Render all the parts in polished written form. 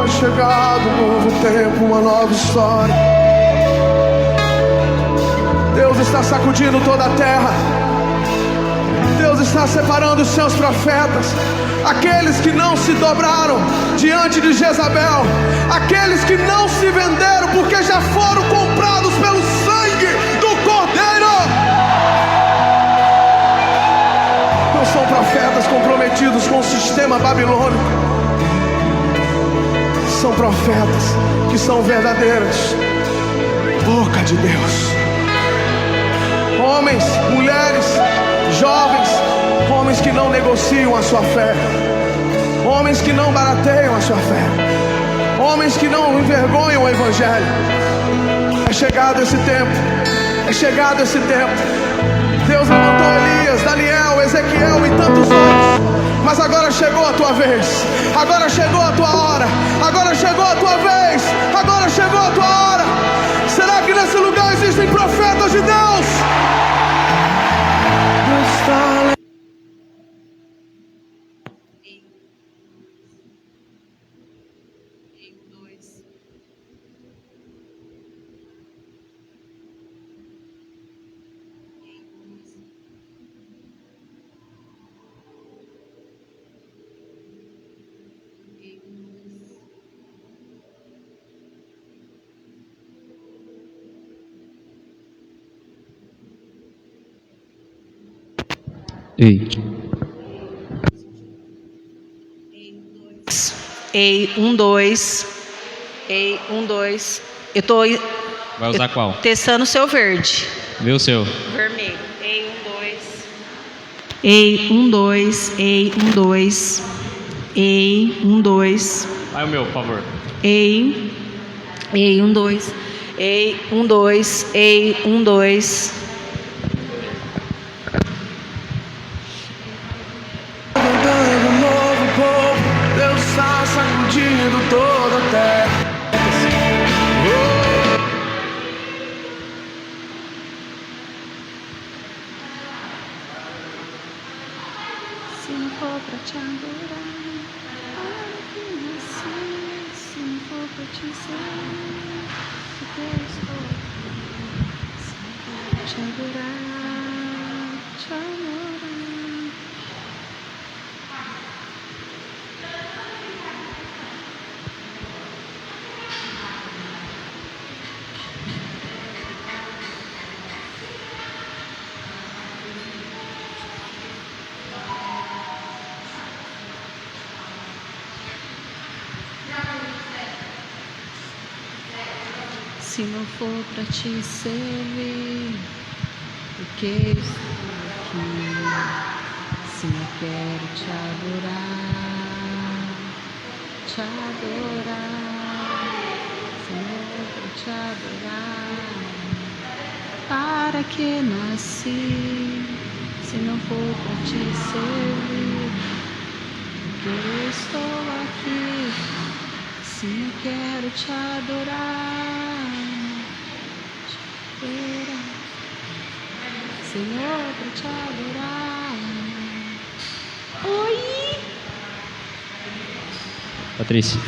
é chegado um novo tempo, uma nova história. Deus está sacudindo toda a terra. Deus está separando os seus profetas, aqueles que não se dobraram diante de Jezabel, aqueles que não se venderam porque já foram comprados pelo sangue do Cordeiro. Não são profetas comprometidos com o sistema babilônico, são profetas que são verdadeiras boca de Deus. Homens, mulheres, jovens, homens que não negociam a sua fé, homens que não barateiam a sua fé, homens que não envergonham o Evangelho. É chegado esse tempo, é chegado esse tempo. Deus levantou Elias, Daniel, Ezequiel e tantos outros, mas agora chegou a tua vez, agora chegou a tua hora, agora chegou a tua vez, agora chegou a tua hora. Será que nesse lugar existem profetas de Deus? Ei. Ei, 1, 2. Ei, 1, 2. Eu tô. Vai usar qual? Testando o seu verde. Vê o seu. Vermelho. Ei, 1, 2. Ei, 1, 2. Ei, 1, 2. Ei, 1, 2. Vai o meu, por favor. Ei. Ei, 1, 2. Ei, 1, 2. Ei, 1, 2. Sacudindo toda a terra. Se não for pra te adorar, se não for pra te servir, porque eu estou aqui. Se não for pra te adorar, te adorar. Se não for pra te servir, porque estou aqui. Se não quero te adorar, se não quero te adorar, para que nasci? Se não for pra te servir, porque eu estou aqui. Se não quero te adorar, Senhor, pra te adorar. Oi! Patrícia.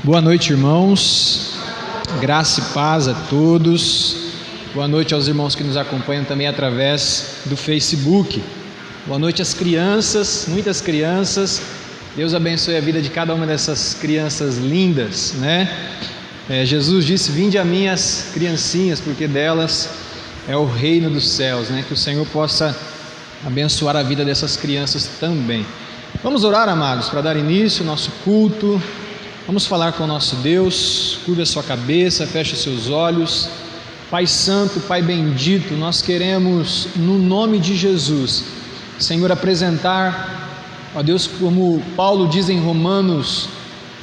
Boa noite, irmãos. Graça e paz a todos. Boa noite aos irmãos que nos acompanham também através do Facebook. Boa noite às crianças, muitas crianças. Deus abençoe a vida de cada uma dessas crianças lindas, né? Jesus disse: vinde a mim as criancinhas, porque delas é o reino dos céus, né? Que o Senhor possa abençoar a vida dessas crianças também. Vamos orar, amados, para dar início ao nosso culto. Vamos falar com o nosso Deus. Curva a sua cabeça, feche os seus olhos. Pai Santo, Pai Bendito, nós queremos, no nome de Jesus, Senhor, apresentar, ó Deus, como Paulo diz em Romanos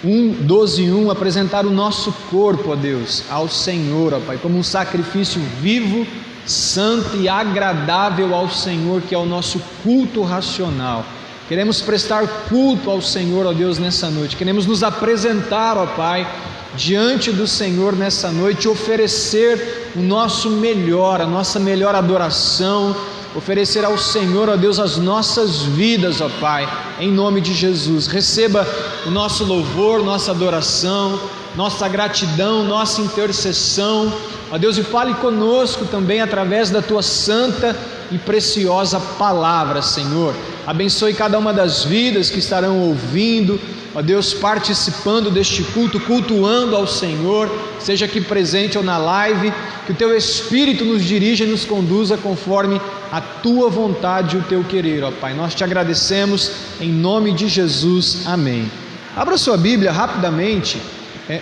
12:1, apresentar o nosso corpo, ó Deus, ao Senhor, ó Pai, como um sacrifício vivo, santo e agradável ao Senhor, que é o nosso culto racional. Queremos prestar culto ao Senhor, ó Deus, nessa noite. Queremos nos apresentar, ó Pai, diante do Senhor nessa noite, oferecer o nosso melhor, a nossa melhor adoração, oferecer ao Senhor, ó Deus, as nossas vidas, ó Pai, em nome de Jesus. Receba o nosso louvor, nossa adoração, nossa gratidão, nossa intercessão, ó Deus, e fale conosco também através da Tua santa e preciosa palavra, Senhor. Abençoe cada uma das vidas que estarão ouvindo, ó Deus, participando deste culto, cultuando ao Senhor, seja aqui presente ou na live, que o Teu Espírito nos dirija e nos conduza conforme a Tua vontade e o Teu querer, ó Pai. Nós Te agradecemos em nome de Jesus, amém. Abra sua Bíblia rapidamente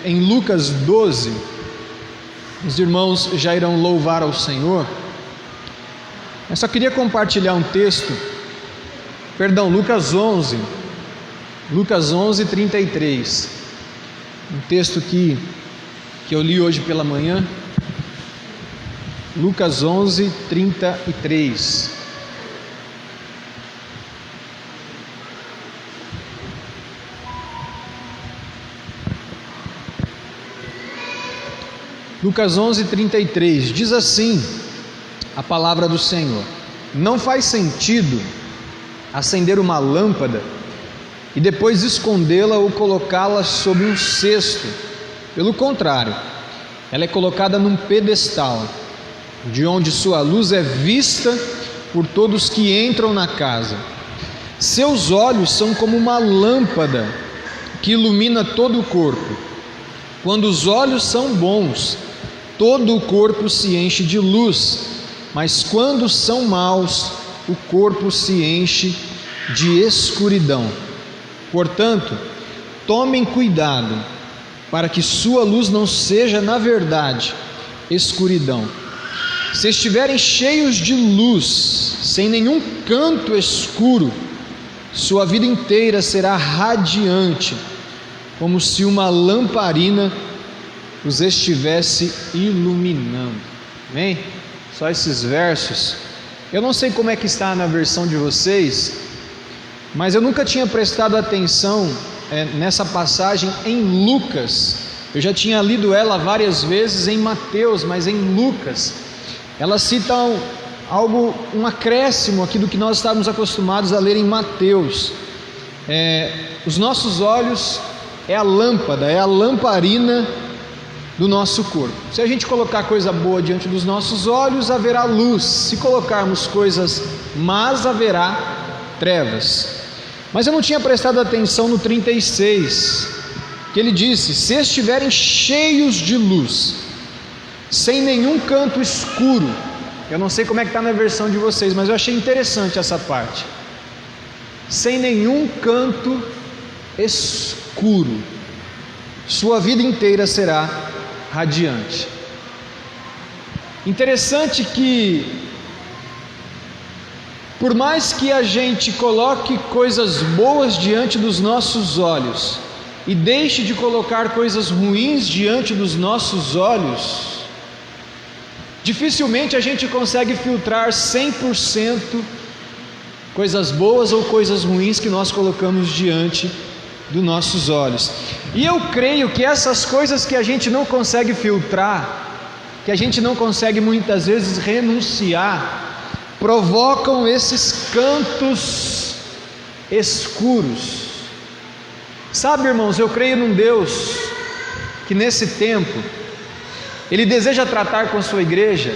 em Lucas 12, os irmãos já irão louvar ao Senhor. Eu só queria compartilhar um texto, Lucas 11, 33, um texto que eu li hoje pela manhã, Lucas 11, 33. Lucas 11, 33, diz assim a palavra do Senhor: não faz sentido acender uma lâmpada e depois escondê-la ou colocá-la sob um cesto. Pelo contrário, ela é colocada num pedestal, de onde sua luz é vista por todos que entram na casa. Seus olhos são como uma lâmpada que ilumina todo o corpo. Quando os olhos são bons, todo o corpo se enche de luz, mas quando são maus, o corpo se enche de escuridão. Portanto, tomem cuidado para que sua luz não seja, na verdade, escuridão. Se estiverem cheios de luz, sem nenhum canto escuro, sua vida inteira será radiante, como se uma lamparina os estivesse iluminando. Amém? Só esses versos. Eu não sei como é que está na versão de vocês, mas eu nunca tinha prestado atenção nessa passagem em Lucas. Eu já tinha lido ela várias vezes em Mateus, mas em Lucas ela cita um acréscimo aqui do que nós estávamos acostumados a ler em Mateus. Os nossos olhos é a lâmpada, é a lamparina do nosso corpo. Se a gente colocar coisa boa diante dos nossos olhos, haverá luz. Se colocarmos coisas más, haverá trevas. Mas eu não tinha prestado atenção no 36, que ele disse: se estiverem cheios de luz, sem nenhum canto escuro. Eu não sei como é que está na versão de vocês, mas eu achei interessante essa parte. Sem nenhum canto escuro, sua vida inteira será radiante. Interessante que, por mais que a gente coloque coisas boas diante dos nossos olhos e deixe de colocar coisas ruins diante dos nossos olhos, dificilmente a gente consegue filtrar 100% coisas boas ou coisas ruins que nós colocamos diante dos nossos olhos. E eu creio que essas coisas que a gente não consegue filtrar, que a gente não consegue muitas vezes renunciar, provocam esses cantos escuros. Sabe, irmãos, eu creio num Deus que nesse tempo Ele deseja tratar com a sua igreja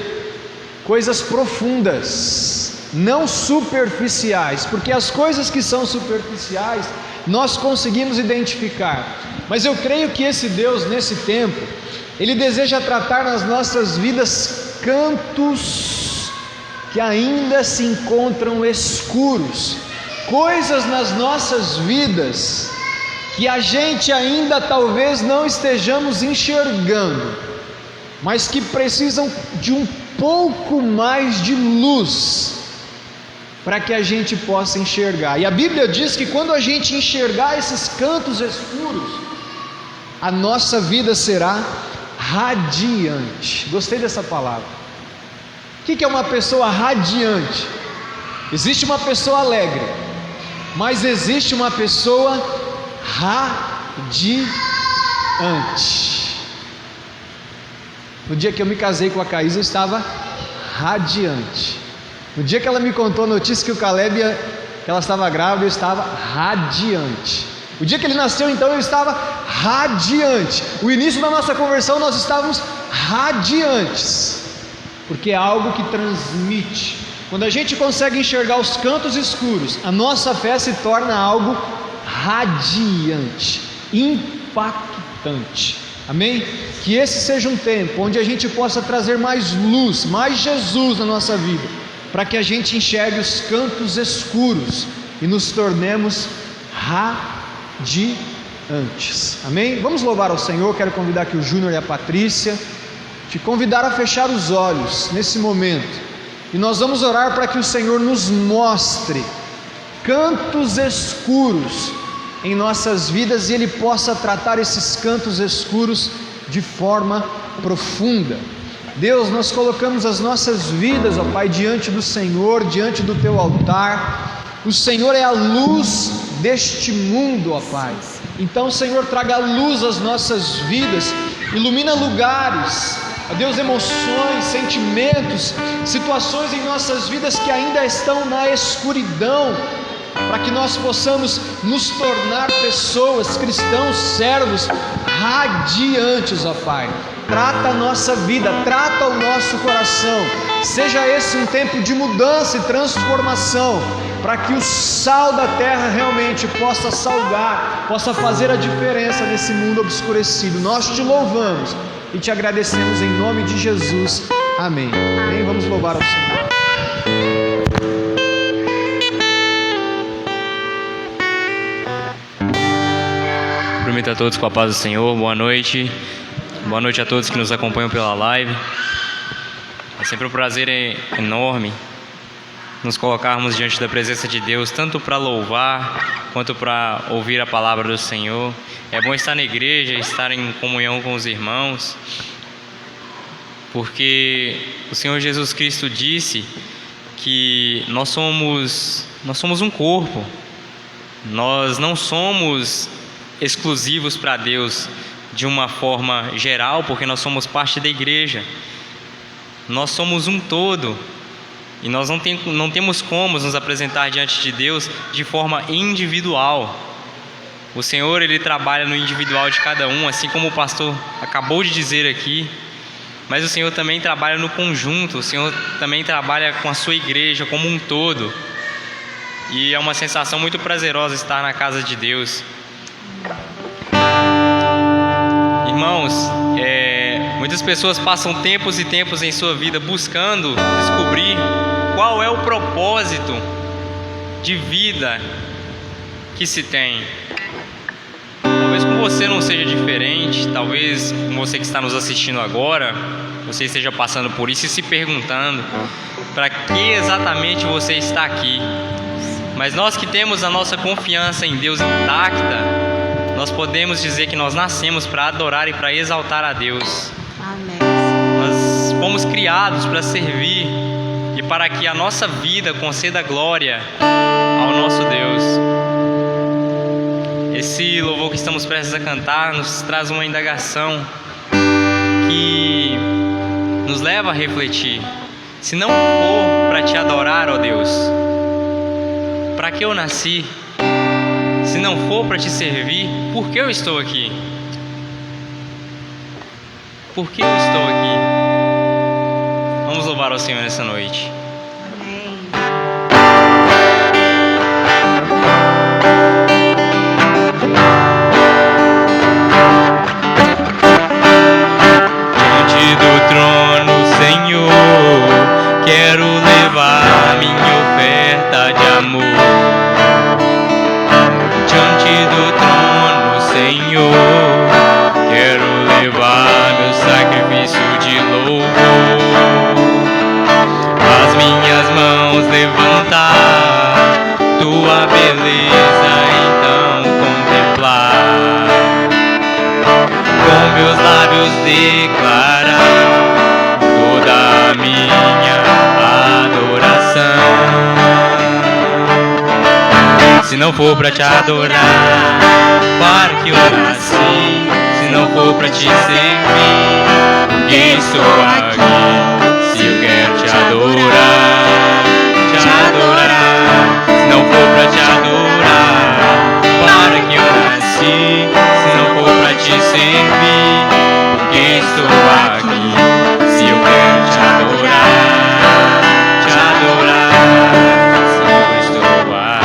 coisas profundas, não superficiais, porque as coisas que são superficiais nós conseguimos identificar, mas eu creio que esse Deus nesse tempo, Ele deseja tratar nas nossas vidas cantos que ainda se encontram escuros, coisas nas nossas vidas que a gente ainda talvez não estejamos enxergando, mas que precisam de um pouco mais de luz para que a gente possa enxergar. E a Bíblia diz que quando a gente enxergar esses cantos escuros, a nossa vida será radiante. Gostei dessa palavra. O que é uma pessoa radiante? Existe uma pessoa alegre, mas existe uma pessoa radiante. No dia que eu me casei com a Caísa, eu estava radiante. No dia que ela me contou a notícia que que ela estava grávida, eu estava radiante. O dia que ele nasceu, então, eu estava radiante. O início da nossa conversão, nós estávamos radiantes, porque é algo que transmite. Quando a gente consegue enxergar os cantos escuros, a nossa fé se torna algo radiante, impactante. Amém? Que esse seja um tempo onde a gente possa trazer mais luz, mais Jesus na nossa vida, para que a gente enxergue os cantos escuros e nos tornemos radiantes. Amém? Vamos louvar ao Senhor. Quero convidar aqui o Júnior e a Patrícia, te convidar a fechar os olhos nesse momento, e nós vamos orar para que o Senhor nos mostre cantos escuros em nossas vidas, e Ele possa tratar esses cantos escuros de forma profunda. Deus, nós colocamos as nossas vidas, ó Pai, diante do Senhor, diante do Teu altar. O Senhor é a luz deste mundo, ó Pai. Então, Senhor, traga luz às nossas vidas, ilumina lugares, ó Deus, emoções, sentimentos, situações em nossas vidas que ainda estão na escuridão, para que nós possamos nos tornar pessoas, cristãos, servos radiantes, ó Pai. Trata a nossa vida, trata o nosso coração. Seja esse um tempo de mudança e transformação, para que o sal da terra realmente possa salgar, possa fazer a diferença nesse mundo obscurecido. Nós te louvamos e te agradecemos em nome de Jesus. Amém. Amém. Vamos louvar ao Senhor. Cumprimento a todos com a paz do Senhor. Boa noite. Boa noite a todos que nos acompanham pela live. É sempre um prazer enorme nos colocarmos diante da presença de Deus, tanto para louvar quanto para ouvir a palavra do Senhor. É bom estar na igreja, estar em comunhão com os irmãos, porque o Senhor Jesus Cristo disse que nós somos um corpo. Nós não somos exclusivos para Deus de uma forma geral, porque nós somos parte da igreja. Nós somos um todo e nós não temos como nos apresentar diante de Deus de forma individual. O Senhor, Ele trabalha no individual de cada um, assim como o pastor acabou de dizer aqui. Mas o Senhor também trabalha no conjunto, o Senhor também trabalha com a sua igreja como um todo. E é uma sensação muito prazerosa estar na casa de Deus. Irmãos, muitas pessoas passam tempos e tempos em sua vida buscando descobrir qual é o propósito de vida que se tem. Talvez com você não seja diferente, talvez com você que está nos assistindo agora, você esteja passando por isso e se perguntando para que exatamente você está aqui. Mas nós que temos a nossa confiança em Deus intacta, nós podemos dizer que nós nascemos para adorar e para exaltar a Deus. Amém. Nós fomos criados para servir e para que a nossa vida conceda glória ao nosso Deus. Esse louvor que estamos prestes a cantar nos traz uma indagação que nos leva a refletir. Se não for para te adorar, ó Deus, para que eu nasci? Se não for para te servir, por que eu estou aqui? Por que eu estou aqui? Vamos louvar ao Senhor nessa noite. Amém. Diante do trono, Senhor, quero levar minha oferta de amor. Diante do trono, Senhor, quero levar meu sacrifício de louvor. As minhas mãos levantar, tua beleza então contemplar. Com meus lábios declarar toda a minha adoração. Se não for pra te adorar, para que eu nasci? Se não for pra te servir, por que estou aqui? Se eu quero te adorar, te adorar. Se não for pra te adorar, para que eu nasci? Se não for pra te servir, por que estou aqui? Se eu quero te adorar, te adorar. Se eu estou aqui.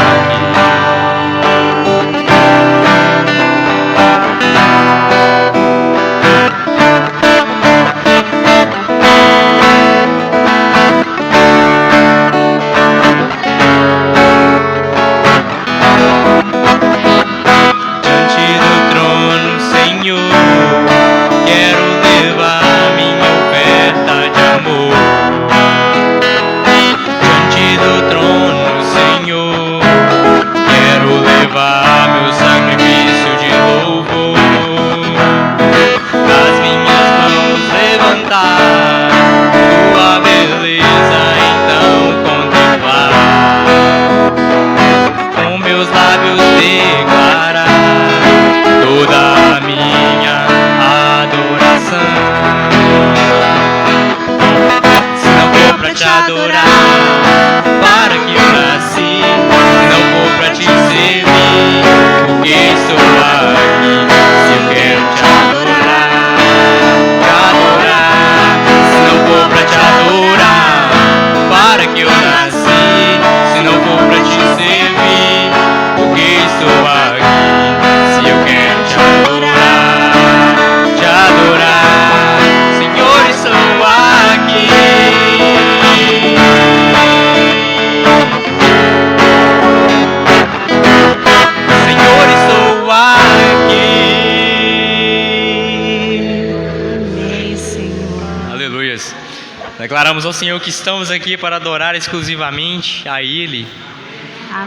Declaramos ao Senhor que estamos aqui para adorar exclusivamente a Ele.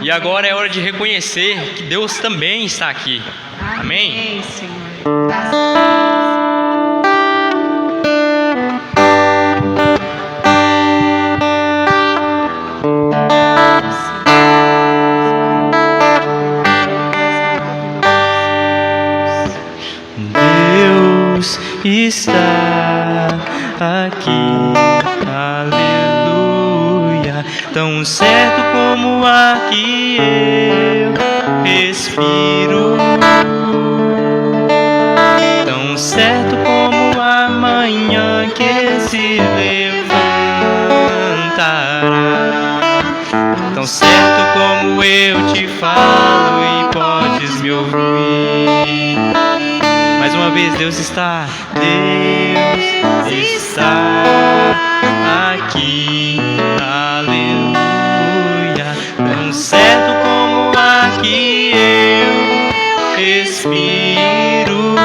E agora é hora de reconhecer que Deus também está aqui. Amém? Amém, Senhor. Graças Deus está aqui, aleluia, tão certo como o ar que eu respiro, tão certo como a manhã que se levantará, tão certo como eu te falo e podes me ouvir. Mais uma vez, Deus está aqui, aleluia, tão certo como o ar que eu respiro,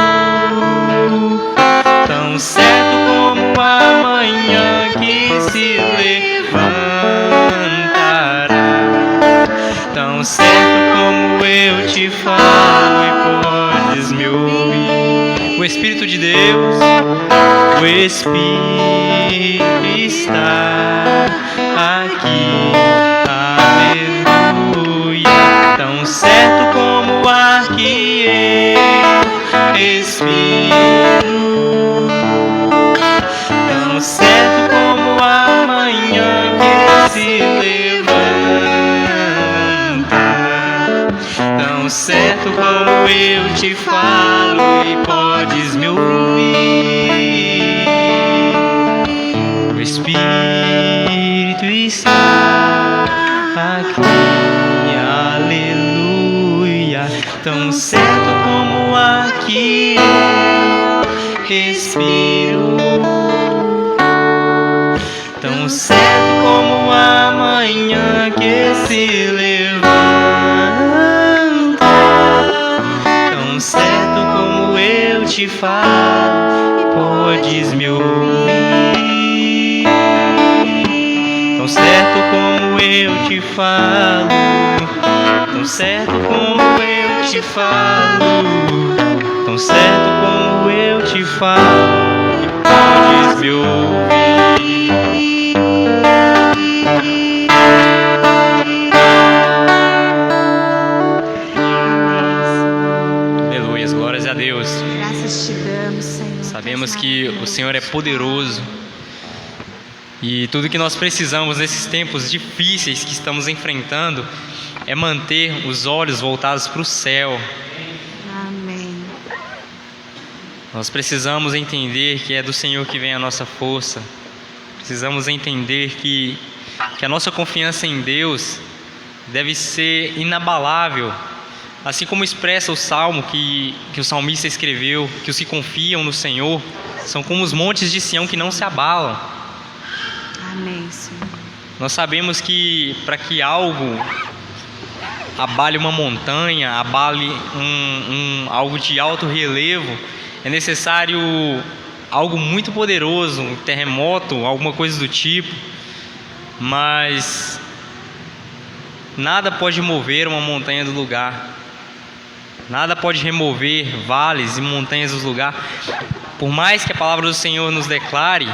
tão certo como a manhã que se levantará, tão certo como eu te falo e podes me ouvir. O Espírito de Deus, o Espírito está aqui, aleluia, tão certo como o ar que eu respiro, tão certo como a manhã que se levanta, tão certo como eu te falo e podes me ouvir. O Espírito está aqui, aleluia, tão certo como o ar que eu respiro, tão certo como a manhã que se levanta, tão certo como eu te falo, podes me ouvir. Tão certo como eu te falo, tão certo como eu te falo, tão certo como eu te falo, podes me ouvir. Aleluias, glórias a Deus. Graças te damos, Senhor. Sabemos que o Senhor é poderoso e tudo que nós precisamos nesses tempos difíceis que estamos enfrentando é manter os olhos voltados para o céu. Amém. Nós precisamos entender que é do Senhor que vem a nossa força. Precisamos entender que a nossa confiança em Deus deve ser inabalável. Assim como expressa o salmo que o salmista escreveu, que os que confiam no Senhor são como os montes de Sião que não se abalam. Amém, Senhor. Nós sabemos que para que algo abale uma montanha, abale algo de alto relevo, é necessário algo muito poderoso, um terremoto, alguma coisa do tipo. Mas nada pode mover uma montanha do lugar. Nada pode remover vales e montanhas do lugar. Por mais que a palavra do Senhor nos declare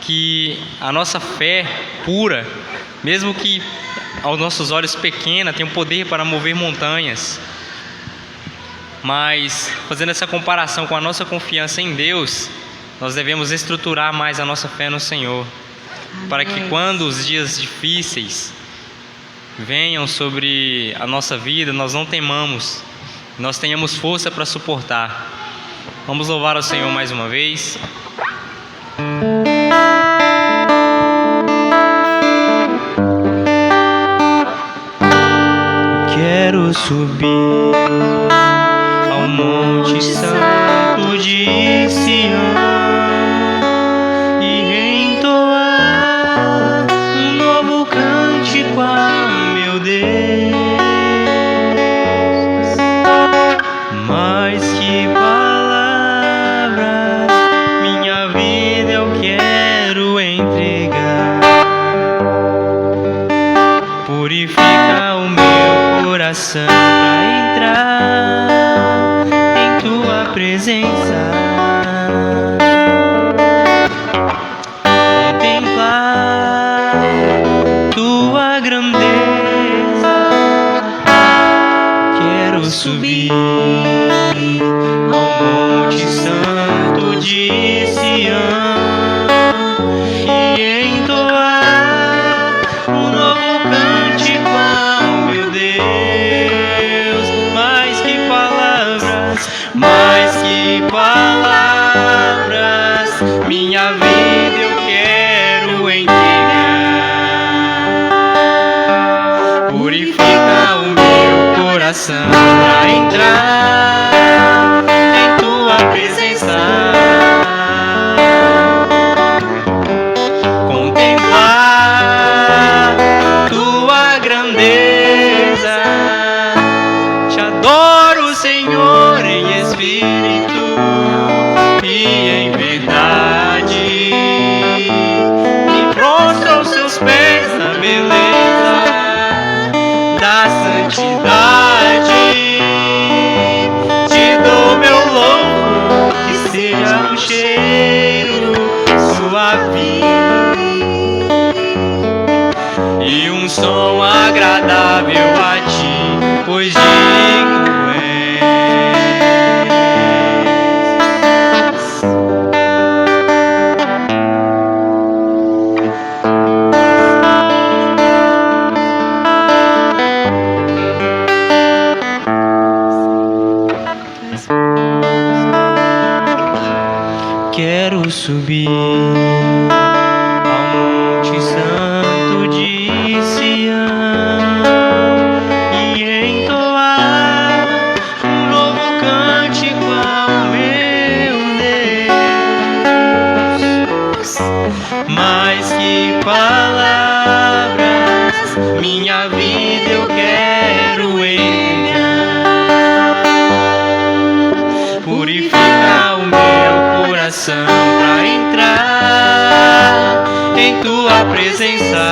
que a nossa fé pura, mesmo que aos nossos olhos pequena, tem o poder para mover montanhas. Mas, fazendo essa comparação com a nossa confiança em Deus, nós devemos estruturar mais a nossa fé no Senhor. Amém. Para que quando os dias difíceis venham sobre a nossa vida, nós não temamos, nós tenhamos força para suportar. Vamos louvar ao Senhor mais uma vez. Quero subir ao Monte Santo de Sião e entoar um novo cântico a meu Deus. Mais que palavras, minha vida eu quero coração pra entrar em tua presença, contemplar tua grandeza. Quero subir ao Monte Santo de Sião e entoar um novo cântico ao meu Deus. Mais que palavras, minha vida eu quero entregar. Purifica o meu coração pra entrar em tua presença, contemplar tua grandeza. Te adoro, Senhor, em espírito e em verdade. Me prostro aos seus pés na beleza da santidade. Te dou meu louvor, que seja um cheiro suave e um som agradável a ti, pois digno és. Quero subir ao Monte Santo de Sião e entoar um novo cântico ao meu Deus. Mais que palavras, minha vida eu quero entregar. Purifica o meu coração pra entrar em tua presença,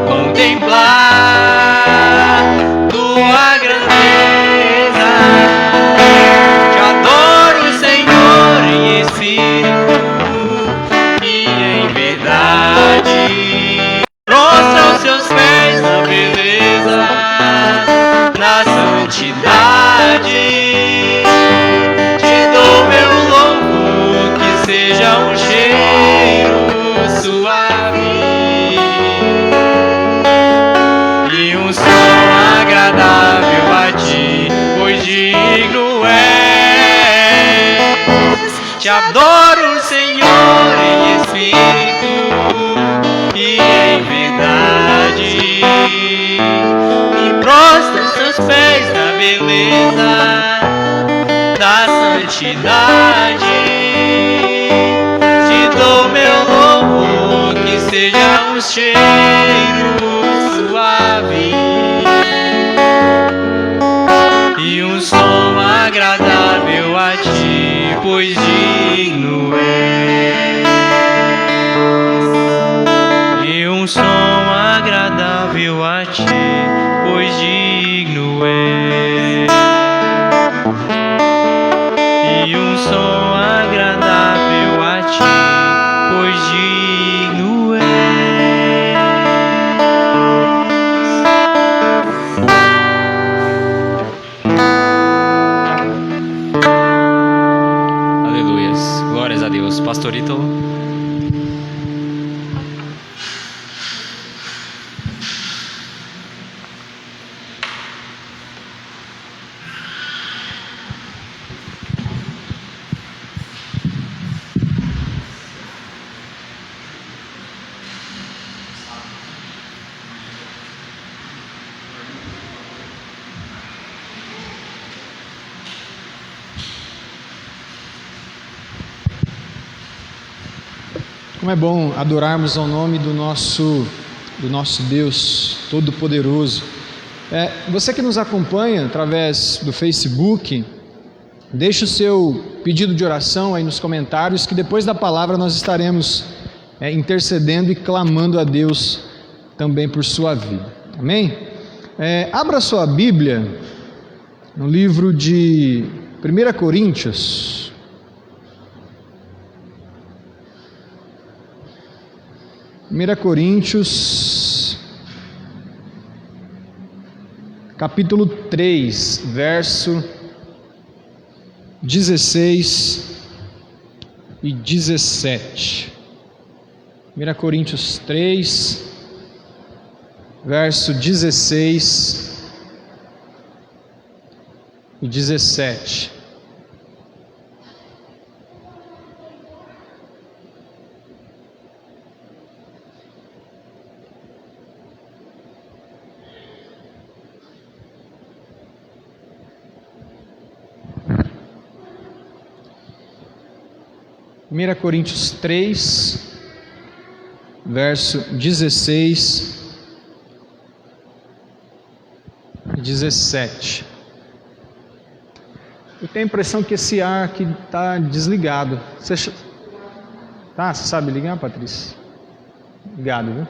contemplar tua grandeza. Te adoro, Senhor, em espírito e em verdade. Prostra aos seus pés na beleza, na santidade. Te dou meu louvor, que seja um cheiro suave e um som agradável a ti, pois digno és. Te adoro, Senhor, em espírito e em verdade. Me prostro aos teus pés na beleza da santidade. Te dou meu louvor, que seja um cheiro suave e um som agradável a ti, pois digno és. E um som agradável a ti, pois digno és. E um som agradável a ti, pois digno és. Aleluias. Glórias a Deus. Pastorito. Como é bom adorarmos ao nome do nosso Deus Todo-Poderoso. Você que nos acompanha através do Facebook, deixe o seu pedido de oração aí nos comentários, que depois da palavra nós estaremos intercedendo e clamando a Deus também por sua vida. Amém? Abra sua Bíblia no livro de 1 Coríntios. Capítulo 3, verso 16 e 17. 1 Coríntios 3, verso 16 e 17. Primeira Coríntios 3, verso 16 e 17. Eu tenho a impressão que esse ar aqui está desligado. Você sabe ligar, Patrícia? Ligado, viu?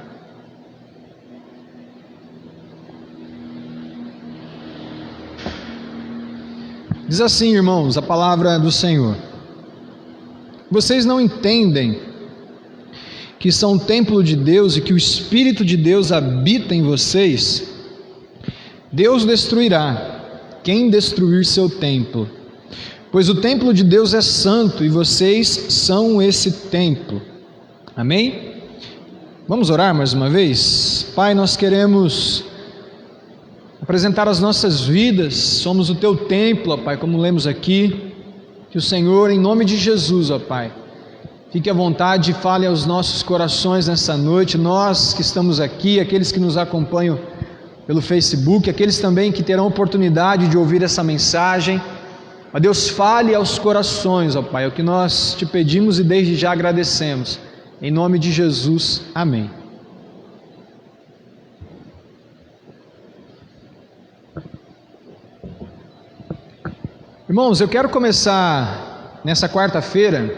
Diz assim, irmãos, a palavra do Senhor: vocês não entendem que são templo de Deus e que o Espírito de Deus habita em vocês? Deus destruirá quem destruir seu templo, pois o templo de Deus é santo e vocês são esse templo. Amém? Vamos orar mais uma vez? Pai, nós queremos apresentar as nossas vidas, somos o teu templo, ó Pai, como lemos aqui. Que o Senhor, em nome de Jesus, ó Pai, fique à vontade e fale aos nossos corações nessa noite, nós que estamos aqui, aqueles que nos acompanham pelo Facebook, aqueles também que terão oportunidade de ouvir essa mensagem. Ó Deus, fale aos corações, ó Pai, é o que nós te pedimos e desde já agradecemos. Em nome de Jesus, amém. Irmãos, eu quero começar nessa quarta-feira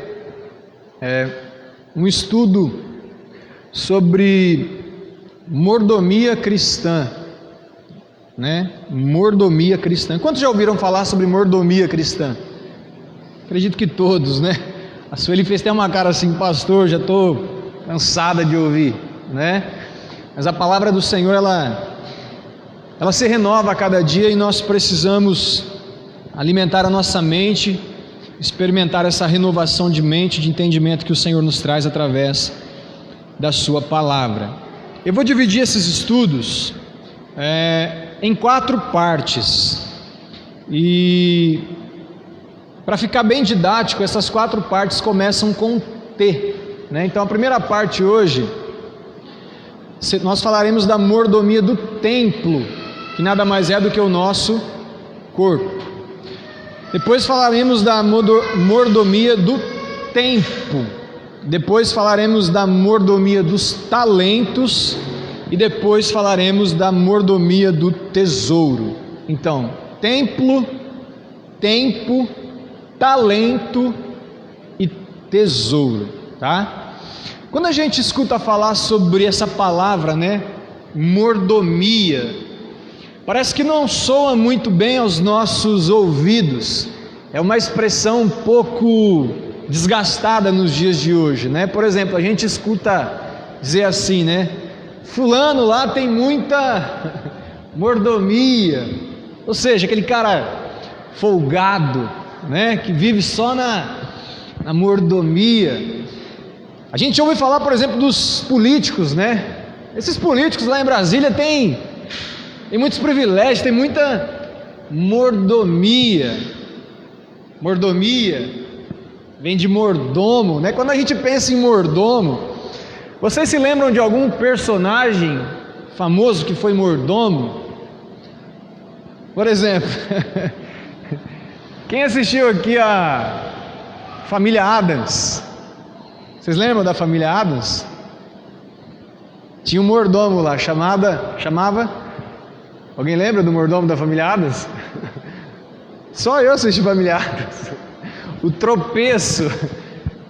um estudo sobre mordomia cristã, né? Mordomia cristã. Quantos já ouviram falar sobre mordomia cristã? Acredito que todos, né? A Sueli fez até uma cara assim, pastor, já estou cansada de ouvir, né? Mas a palavra do Senhor, ela se renova a cada dia e nós precisamos alimentar a nossa mente, experimentar essa renovação de mente, de entendimento que o Senhor nos traz através da sua palavra. Eu vou dividir esses estudos em 4 partes, e para ficar bem didático, essas 4 partes começam com T, né? Então a primeira parte hoje, nós falaremos da mordomia do templo, que nada mais é do que o nosso corpo. Depois falaremos da mordomia do tempo. Depois falaremos da mordomia dos talentos. E depois falaremos da mordomia do tesouro. Então, templo, tempo, talento e tesouro, tá? Quando a gente escuta falar sobre essa palavra, né, mordomia, parece que não soa muito bem aos nossos ouvidos. É uma expressão um pouco desgastada nos dias de hoje, né? Por exemplo, a gente escuta dizer assim, né? Fulano lá tem muita mordomia. Ou seja, aquele cara folgado, né? Que vive só na mordomia. A gente ouve falar, por exemplo, dos políticos, né? Esses políticos lá em Brasília têm muitos privilégios, tem muita mordomia. Mordomia vem de mordomo, né? Quando a gente pensa em mordomo, vocês se lembram de algum personagem famoso que foi mordomo? Por exemplo, quem assistiu aqui a Família Addams? Vocês lembram da Família Addams? Tinha um mordomo lá, chamava... Alguém lembra do mordomo da Família Addams? Só eu assisti Família Addams. O tropeço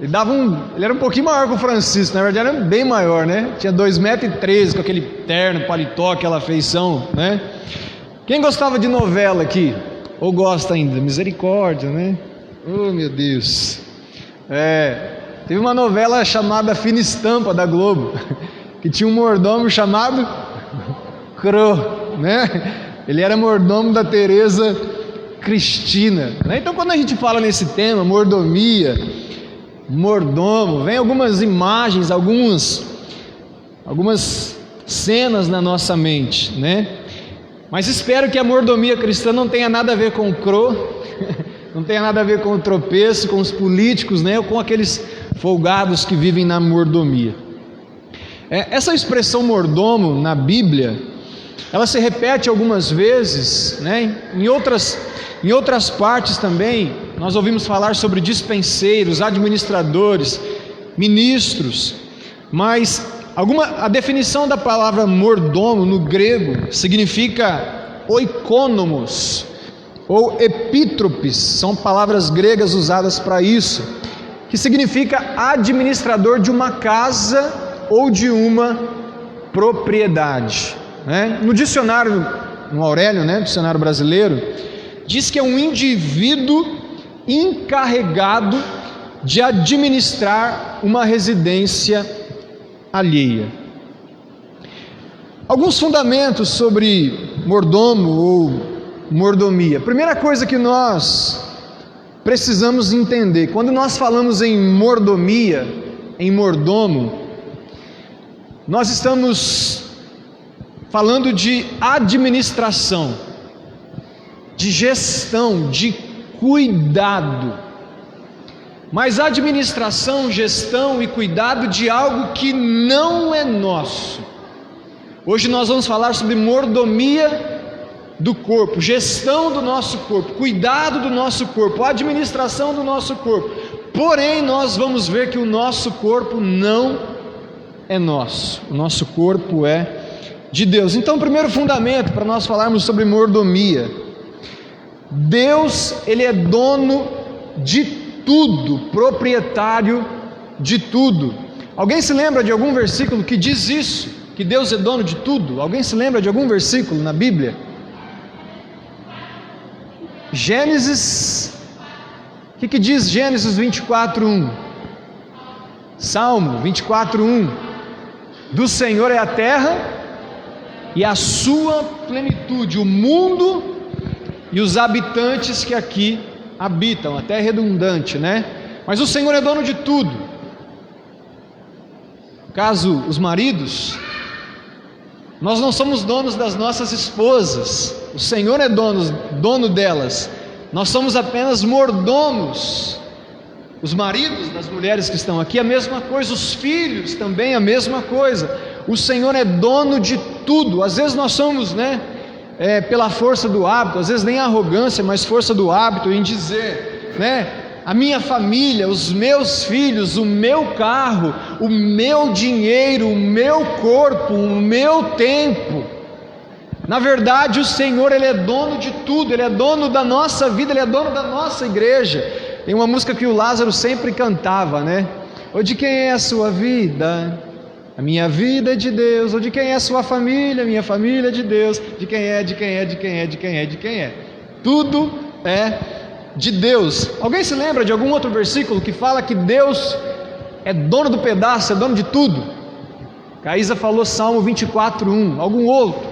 Ele era um pouquinho maior que o Francisco, na verdade era bem maior, né? Tinha 2,13 m, com aquele terno, paletó, aquela feição, né? Quem gostava de novela aqui? Ou gosta ainda? Misericórdia, né? Oh, meu Deus. Teve uma novela chamada Fina Estampa, da Globo, que tinha um mordomo chamado Cro, né? Ele era mordomo da Teresa Cristina, né? Então, quando a gente fala nesse tema, mordomia, mordomo, vem algumas imagens, algumas cenas na nossa mente, né? Mas espero que a mordomia cristã não tenha nada a ver com o Cro, não tenha nada a ver com o tropeço, com os políticos, né? Ou com aqueles folgados que vivem na mordomia. Essa expressão mordomo na Bíblia, ela se repete algumas vezes, né? Em outras partes também, nós ouvimos falar sobre dispenseiros, administradores, ministros, mas a definição da palavra mordomo no grego significa oikonomos ou epítropes, são palavras gregas usadas para isso, que significa administrador de uma casa ou de uma propriedade, né? No dicionário, no Aurélio, né, dicionário brasileiro, diz que é um indivíduo encarregado de administrar uma residência alheia. Alguns fundamentos sobre mordomo ou mordomia. Primeira coisa que nós precisamos entender, quando nós falamos em mordomia, em mordomo, nós estamos falando de administração, de gestão, de cuidado. Mas administração, gestão e cuidado de algo que não é nosso. Hoje nós vamos falar sobre mordomia do corpo, gestão do nosso corpo, cuidado do nosso corpo, administração do nosso corpo. Porém, nós vamos ver que o nosso corpo não é nosso, o nosso corpo é de Deus. Então, o primeiro fundamento para nós falarmos sobre mordomia: Deus, Ele é dono de tudo, proprietário de tudo. Alguém se lembra de algum versículo que diz isso? Que Deus é dono de tudo? Alguém se lembra de algum versículo na Bíblia? Gênesis, o que diz Gênesis 24:1? Salmo 24:1: do Senhor é a terra e a sua plenitude, o mundo e os habitantes que aqui habitam. Até é redundante, né? Mas o Senhor é dono de tudo. Caso os maridos, nós não somos donos das nossas esposas, o Senhor é dono delas, nós somos apenas mordomos. Os maridos das mulheres que estão aqui, a mesma coisa, os filhos também a mesma coisa. O Senhor é dono de tudo. Às vezes nós somos, pela força do hábito, às vezes nem arrogância, mas força do hábito em dizer, a minha família, os meus filhos, o meu carro, o meu dinheiro, o meu corpo, o meu tempo. Na verdade, o Senhor, Ele é dono de tudo, Ele é dono da nossa vida, Ele é dono da nossa igreja. Tem uma música que o Lázaro sempre cantava, Ou de quem é a sua vida? A minha vida é de Deus. Ou de quem é a sua família? A minha família é de Deus. De quem é, de quem é, de quem é, de quem é, de quem é. Tudo é de Deus. Alguém se lembra de algum outro versículo que fala que Deus é dono do pedaço, é dono de tudo? Caísa falou Salmo 24:1. Algum outro?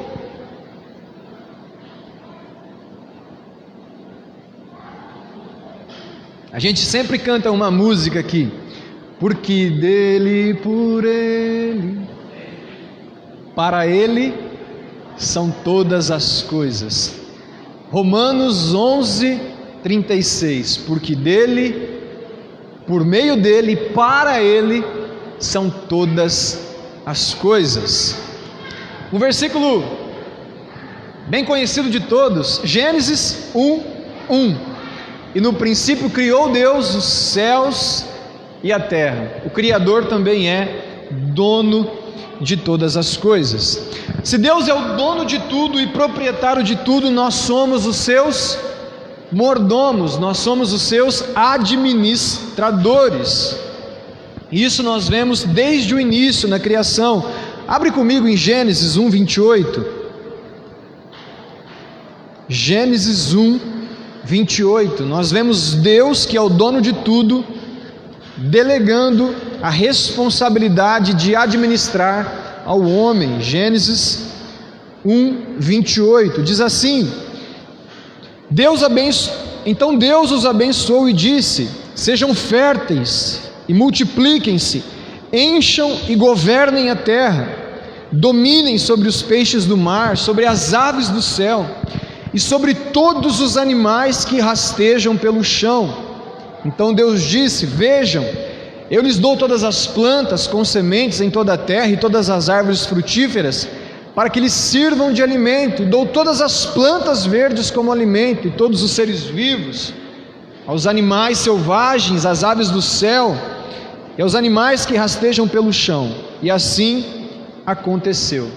A gente sempre canta uma música aqui: porque dele, por ele, para ele são todas as coisas. Romanos 11:36. Porque dele, por meio dele, para ele são todas as coisas. Um versículo bem conhecido de todos, Gênesis 1:1. E no princípio criou Deus os céus e a terra. O Criador também é dono de todas as coisas. Se Deus é o dono de tudo e proprietário de tudo, nós somos os seus mordomos, nós somos os seus administradores. Isso nós vemos desde o início na criação. Abre comigo em Gênesis 1, 28. Gênesis 1, 28. Nós vemos Deus, que é o dono de tudo, delegando a responsabilidade de administrar ao homem. Gênesis 1, 28. Diz assim: Então Deus os abençoou e disse: sejam férteis e multipliquem-se, encham e governem a terra, dominem sobre os peixes do mar, sobre as aves do céu e sobre todos os animais que rastejam pelo chão. Então Deus disse: vejam, eu lhes dou todas as plantas com sementes em toda a terra e todas as árvores frutíferas, para que lhes sirvam de alimento, e dou todas as plantas verdes como alimento, e todos os seres vivos, aos animais selvagens, às aves do céu, e aos animais que rastejam pelo chão. E assim aconteceu.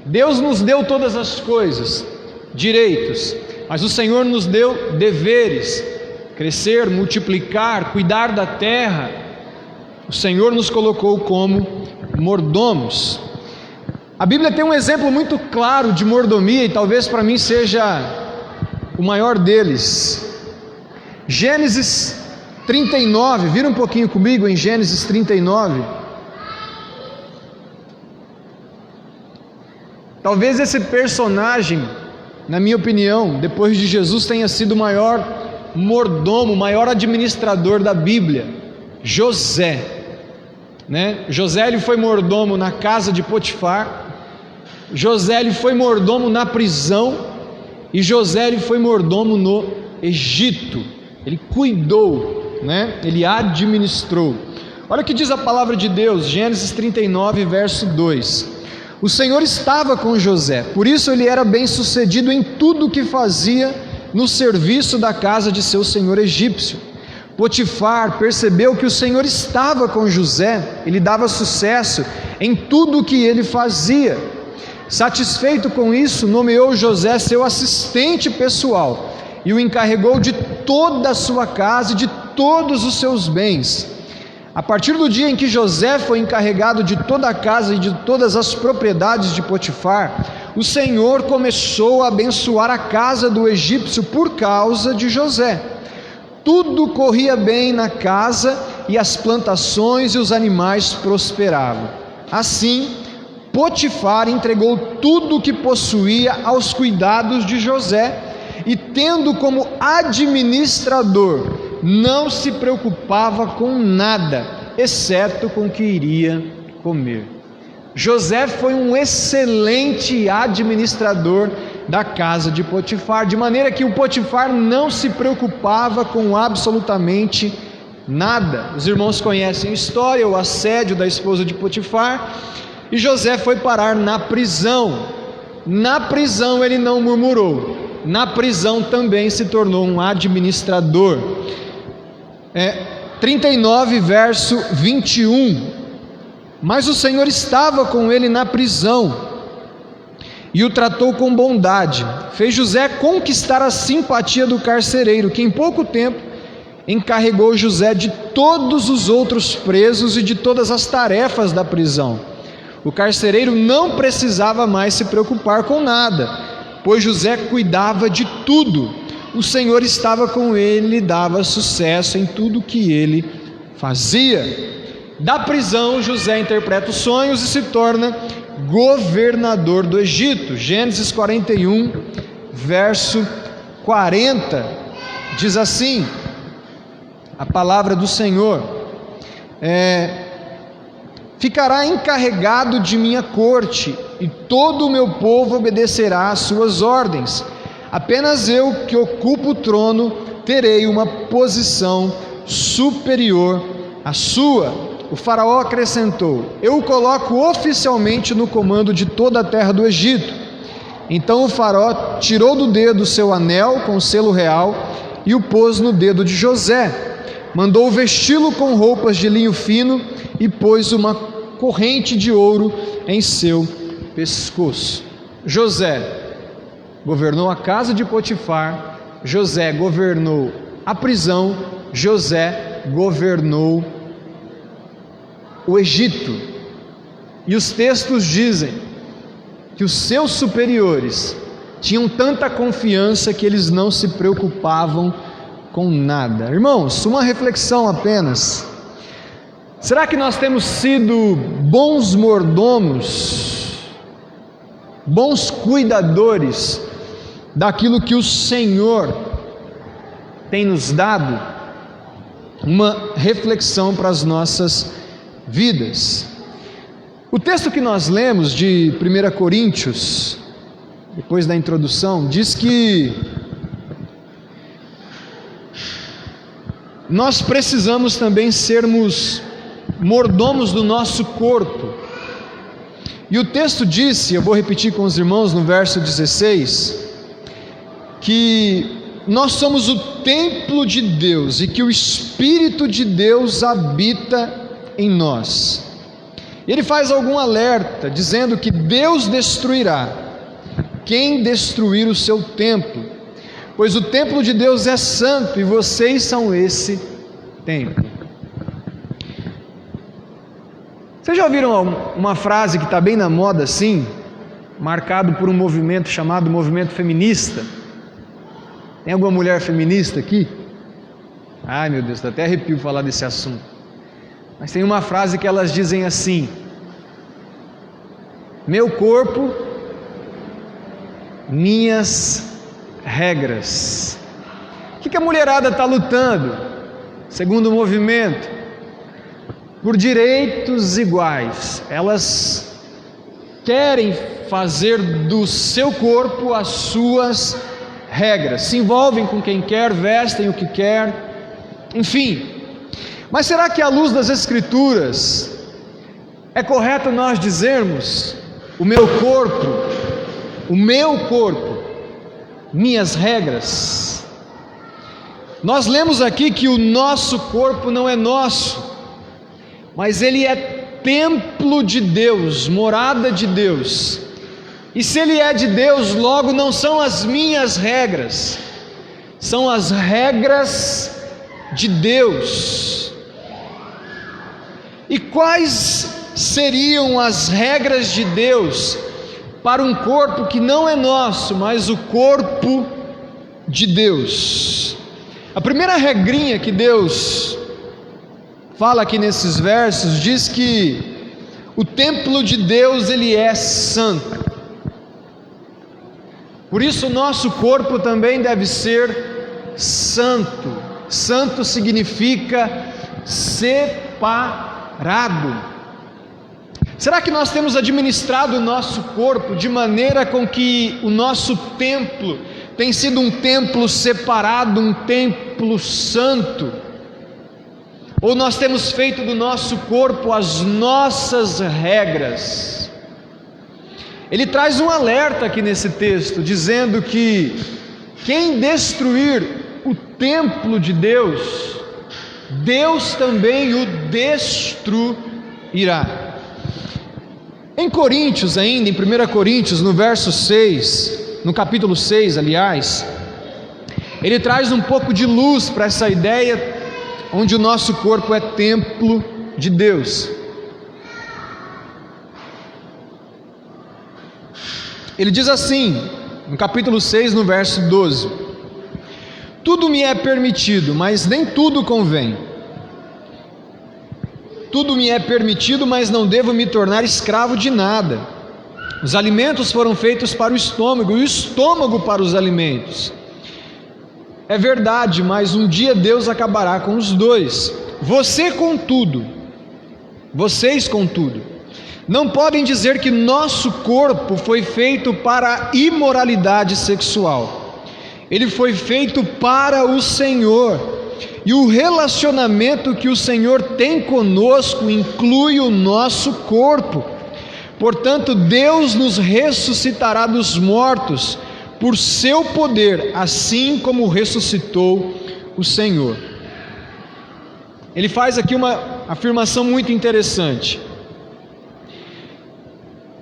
Deus nos deu todas as coisas, direitos, mas o Senhor nos deu deveres: crescer, multiplicar, cuidar da terra. O Senhor nos colocou como mordomos. A Bíblia tem um exemplo muito claro de mordomia, e talvez para mim seja o maior deles. Gênesis 39, vira um pouquinho comigo em Gênesis 39. Talvez esse personagem, na minha opinião, depois de Jesus, tenha sido o maior mordomo, o maior administrador da Bíblia, José. José, ele foi mordomo na casa de Potifar. José, ele foi mordomo na prisão, e José, ele foi mordomo no Egito. Ele cuidou, ele administrou. Olha o que diz a palavra de Deus, Gênesis 39, verso 2: o Senhor estava com José, por isso ele era bem sucedido em tudo o que fazia no serviço da casa de seu senhor egípcio. Potifar percebeu que o Senhor estava com José, ele dava sucesso em tudo o que ele fazia. Satisfeito com isso, nomeou José seu assistente pessoal e o encarregou de toda a sua casa e de todos os seus bens. A partir do dia em que José foi encarregado de toda a casa e de todas as propriedades de Potifar, o Senhor começou a abençoar a casa do egípcio por causa de José. Tudo corria bem na casa, e as plantações e os animais prosperavam. Assim, Potifar entregou tudo o que possuía aos cuidados de José, e tendo como administrador, não se preocupava com nada, exceto com o que iria comer. José foi um excelente administrador da casa de Potifar, de maneira que o Potifar não se preocupava com absolutamente nada. Os irmãos conhecem a história, o assédio da esposa de Potifar, e José foi parar na prisão. Na prisão ele não murmurou, na prisão também se tornou um administrador. 39, verso 21: mas o Senhor estava com ele na prisão e o tratou com bondade. Fez José conquistar a simpatia do carcereiro, que em pouco tempo encarregou José de todos os outros presos e de todas as tarefas da prisão. O carcereiro não precisava mais se preocupar com nada, pois José cuidava de tudo. O Senhor estava com ele e dava sucesso em tudo que ele fazia. Da prisão, José interpreta os sonhos e se torna governador do Egito. Gênesis 41, verso 40, diz assim a palavra do Senhor: ficará encarregado de minha corte, e todo o meu povo obedecerá às suas ordens. Apenas eu, que ocupo o trono, terei uma posição superior à sua. O faraó acrescentou: eu o coloco oficialmente no comando de toda a terra do Egito. Então o faraó tirou do dedo o seu anel com o selo real e o pôs no dedo de José. Mandou vesti-lo com roupas de linho fino e pôs uma corrente de ouro em seu pescoço. José governou a casa de Potifar, José governou a prisão, José governou o Egito. E os textos dizem que os seus superiores tinham tanta confiança que eles não se preocupavam com nada. Irmãos, uma reflexão apenas. Será que nós temos sido bons mordomos, bons cuidadores daquilo que o Senhor tem nos dado? Uma reflexão para as nossas vidas. O texto que nós lemos de 1 Coríntios, depois da introdução, diz que nós precisamos também sermos mordomos do nosso corpo. E o texto disse, eu vou repetir com os irmãos no verso 16, que nós somos o templo de Deus e que o Espírito de Deus habita em nós. Ele faz algum alerta dizendo que Deus destruirá quem destruir o seu templo, pois o templo de Deus é santo e vocês são esse templo. Vocês já ouviram uma frase que está bem na moda assim, marcado por um movimento chamado movimento feminista? Tem alguma mulher feminista aqui? Ai meu Deus, dá até arrepio falar desse assunto. Mas tem uma frase que elas dizem assim: meu corpo, minhas regras. O que a mulherada está lutando? Segundo o movimento, por direitos iguais. Elas querem fazer do seu corpo as suas regras, se envolvem com quem quer, vestem o que quer, enfim. Mas será que à luz das Escrituras é correto nós dizermos: o meu corpo, minhas regras? Nós lemos aqui que o nosso corpo não é nosso, mas ele é templo de Deus, morada de Deus. E se ele é de Deus, logo não são as minhas regras, são as regras de Deus. E quais seriam as regras de Deus para um corpo que não é nosso, mas o corpo de Deus? A primeira regrinha que Deus fala aqui nesses versos diz que o templo de Deus ele é santo. Por isso o nosso corpo também deve ser santo. Santo significa separado. Será que nós temos administrado o nosso corpo de maneira com que o nosso templo tem sido um templo separado, um templo santo? Ou nós temos feito do nosso corpo as nossas regras? Ele traz um alerta aqui nesse texto, dizendo que quem destruir o templo de Deus, Deus também o destruirá. Em Coríntios ainda, em 1 Coríntios, no verso 6, no capítulo 6, aliás, ele traz um pouco de luz para essa ideia onde o nosso corpo é templo de Deus. Ele diz assim, no capítulo 6, no verso 12: tudo me é permitido, mas nem tudo convém. Tudo me é permitido, mas não devo me tornar escravo de nada. Os alimentos foram feitos para o estômago, e o estômago para os alimentos. É verdade, mas um dia Deus acabará com os dois. Vocês, contudo, não podem dizer que nosso corpo foi feito para a imoralidade sexual. Ele foi feito para o Senhor. E o relacionamento que o Senhor tem conosco inclui o nosso corpo. Portanto, Deus nos ressuscitará dos mortos por seu poder, assim como ressuscitou o Senhor. Ele faz aqui uma afirmação muito interessante.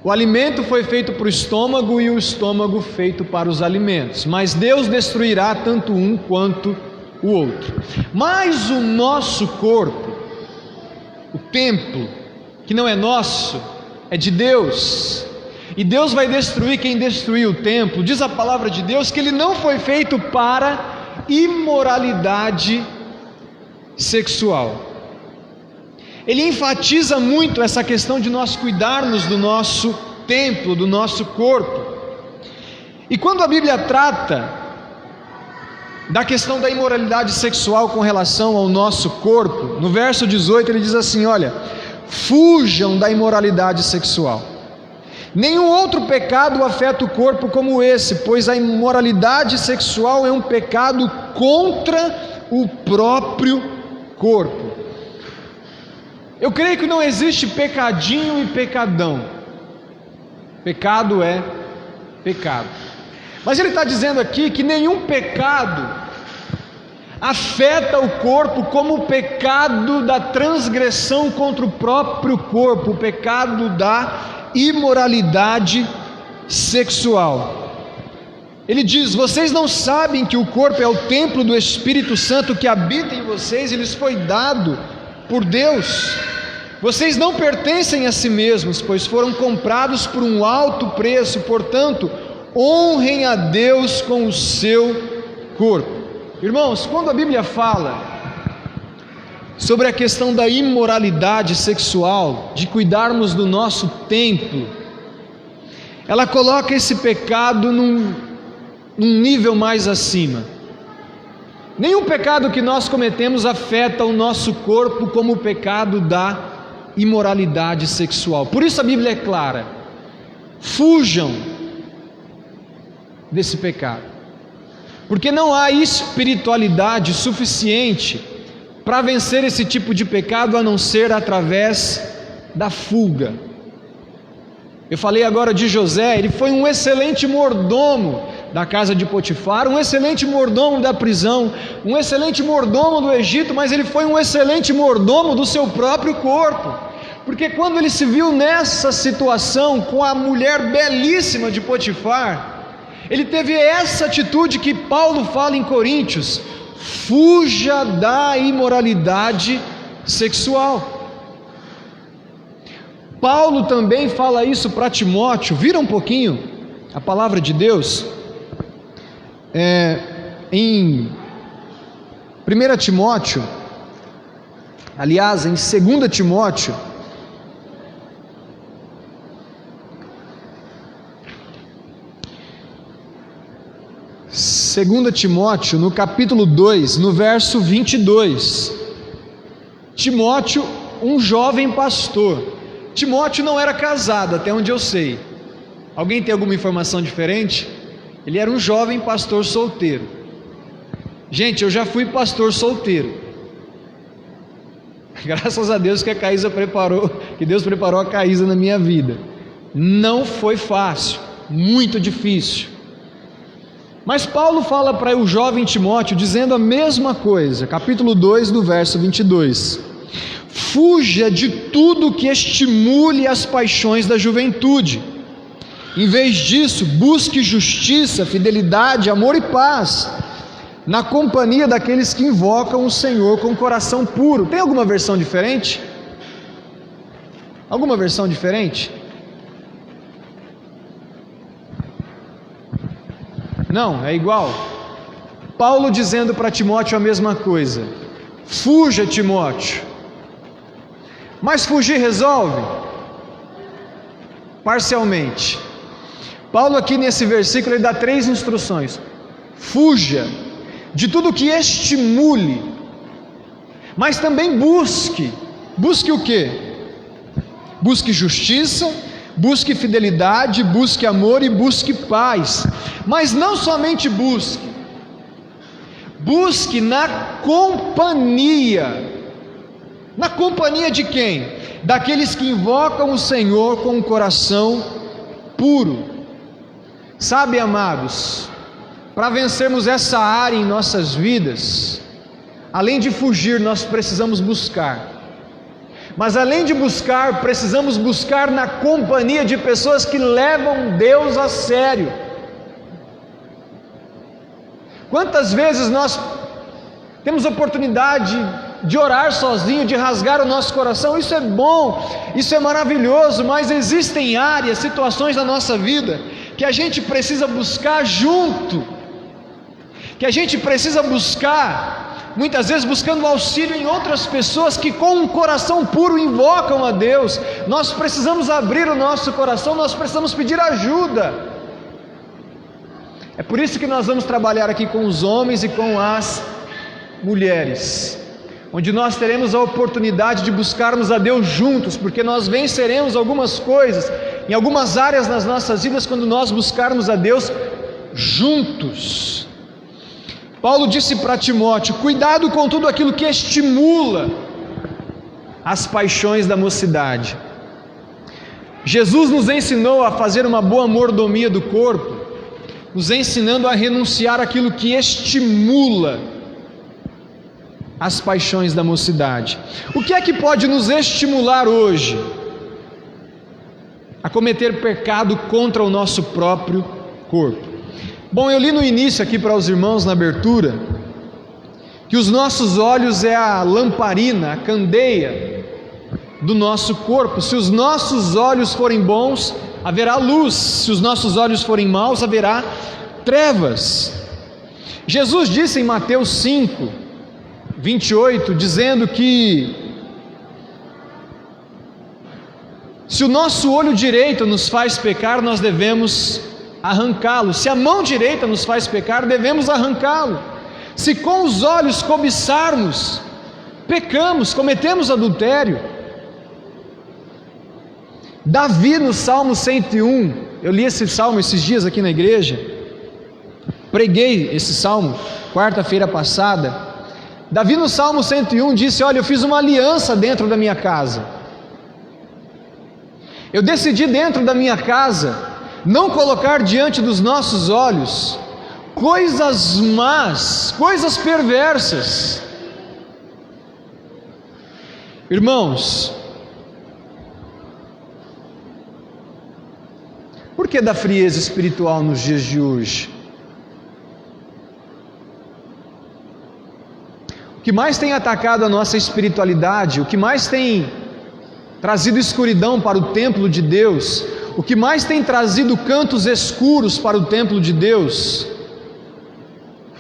O alimento foi feito para o estômago e o estômago feito para os alimentos, mas Deus destruirá tanto um quanto o outro. Mas o nosso corpo, o templo, que não é nosso, é de Deus. E Deus vai destruir quem destruiu o templo. Diz a palavra de Deus que ele não foi feito para imoralidade sexual. Ele enfatiza muito essa questão de nós cuidarmos do nosso templo, do nosso corpo. E quando a Bíblia trata da questão da imoralidade sexual com relação ao nosso corpo, no verso 18 ele diz assim: olha, fujam da imoralidade sexual. Nenhum outro pecado afeta o corpo como esse, pois a imoralidade sexual é um pecado contra o próprio corpo. Eu creio que não existe pecadinho e pecadão. Pecado é pecado. Mas ele está dizendo aqui que nenhum pecado afeta o corpo como o pecado da transgressão contra o próprio corpo, o pecado da imoralidade sexual. Ele diz: vocês não sabem que o corpo é o templo do Espírito Santo que habita em vocês e lhes foi dado por Deus? Vocês não pertencem a si mesmos, pois foram comprados por um alto preço. Portanto, honrem a Deus com o seu corpo. Irmãos, quando a Bíblia fala sobre a questão da imoralidade sexual, de cuidarmos do nosso templo, ela coloca esse pecado num nível mais acima. Nenhum pecado que nós cometemos afeta o nosso corpo como o pecado da imoralidade sexual. Por isso a Bíblia é clara: fujam desse pecado, porque não há espiritualidade suficiente para vencer esse tipo de pecado a não ser através da fuga. Eu falei agora de José. Ele foi um excelente mordomo da casa de Potifar, um excelente mordomo da prisão, um excelente mordomo do Egito, mas ele foi um excelente mordomo do seu próprio corpo, porque quando ele se viu nessa situação com a mulher belíssima de Potifar, ele teve essa atitude que Paulo fala em Coríntios: fuja da imoralidade sexual. Paulo também fala isso para Timóteo. Vira um pouquinho a palavra de Deus em 1 Timóteo, aliás, em 2 Timóteo, no capítulo 2, no verso 22. Timóteo, um jovem pastor. Timóteo não era casado, até onde eu sei. Alguém tem alguma informação diferente? Ele era um jovem pastor solteiro. Gente, eu já fui pastor solteiro. Graças a Deus que a Caísa preparou, que Deus preparou a Caísa na minha vida. Não foi fácil, muito difícil. Mas Paulo fala para o jovem Timóteo dizendo a mesma coisa, capítulo 2, do verso 22. Fuja de tudo que estimule as paixões da juventude. Em vez disso, busque justiça, fidelidade, amor e paz, na companhia daqueles que invocam o Senhor com coração puro. Tem alguma versão diferente? Alguma versão diferente? Não, é igual. Paulo dizendo para Timóteo a mesma coisa: fuja, Timóteo. Mas fugir resolve? Parcialmente. Paulo aqui nesse versículo ele dá 3 instruções: fuja de tudo que estimule, mas também busque o quê? Busque justiça, busque fidelidade, busque amor e busque paz. Mas não somente busque na companhia de quem? Daqueles que invocam o Senhor com um coração puro. Sabe, amados, para vencermos essa área em nossas vidas, além de fugir, nós precisamos buscar. Mas além de buscar, precisamos buscar na companhia de pessoas que levam Deus a sério. Quantas vezes nós temos oportunidade de orar sozinho, de rasgar o nosso coração. Isso é bom, isso é maravilhoso, mas existem áreas, situações da nossa vida que a gente precisa buscar junto, que a gente precisa buscar, muitas vezes buscando auxílio em outras pessoas que com um coração puro invocam a Deus. Nós precisamos abrir o nosso coração, nós precisamos pedir ajuda. É por isso que nós vamos trabalhar aqui com os homens e com as mulheres, onde nós teremos a oportunidade de buscarmos a Deus juntos, porque nós venceremos algumas coisas, em algumas áreas nas nossas vidas, quando nós buscarmos a Deus juntos. Paulo disse para Timóteo: cuidado com tudo aquilo que estimula as paixões da mocidade. Jesus nos ensinou a fazer uma boa mordomia do corpo, nos ensinando a renunciar àquilo que estimula as paixões da mocidade. O que é que pode nos estimular hoje a cometer pecado contra o nosso próprio corpo? Bom, eu li no início aqui para os irmãos, na abertura, que os nossos olhos é a lamparina, a candeia do nosso corpo. Se os nossos olhos forem bons, haverá luz. Se os nossos olhos forem maus, haverá trevas. Jesus disse em Mateus 5:28, dizendo que se o nosso olho direito nos faz pecar, nós devemos arrancá-lo. Se a mão direita nos faz pecar, devemos arrancá-lo. Se com os olhos cobiçarmos, pecamos, cometemos adultério. Davi, no Salmo 101, eu li esse salmo esses dias aqui na igreja, preguei esse salmo quarta-feira passada. Davi, no Salmo 101, disse: olha, eu fiz uma aliança dentro da minha casa. Eu decidi dentro da minha casa não colocar diante dos nossos olhos coisas más, coisas perversas. Irmãos, por que da frieza espiritual nos dias de hoje? O que mais tem atacado a nossa espiritualidade, o que mais tem trazido escuridão para o templo de Deus, o que mais tem trazido cantos escuros para o templo de Deus,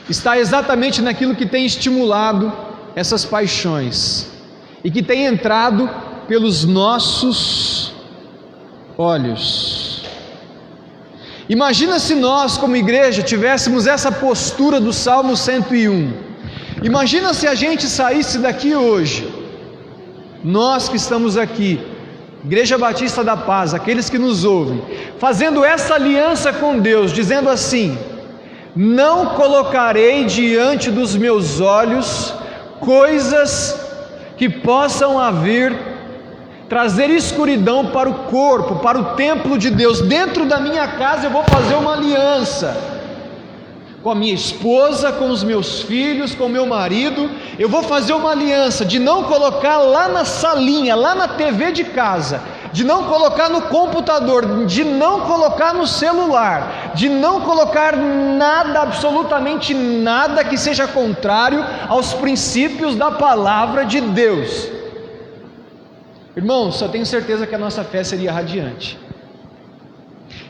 está exatamente naquilo que tem estimulado essas paixões e que tem entrado pelos nossos olhos. Imagina se nós, como igreja, tivéssemos essa postura do Salmo 101. Imagina se a gente saísse daqui hoje, nós que estamos aqui, Igreja Batista da Paz, aqueles que nos ouvem, fazendo essa aliança com Deus, dizendo assim: não colocarei diante dos meus olhos coisas que possam trazer escuridão para o corpo, para o templo de Deus. Dentro da minha casa eu vou fazer uma aliança com a minha esposa, com os meus filhos, com o meu marido. Eu vou fazer uma aliança de não colocar lá na salinha, lá na TV de casa, de não colocar no computador, de não colocar no celular, de não colocar nada, absolutamente nada que seja contrário aos princípios da palavra de Deus. Irmãos, eu tenho certeza que a nossa fé seria radiante.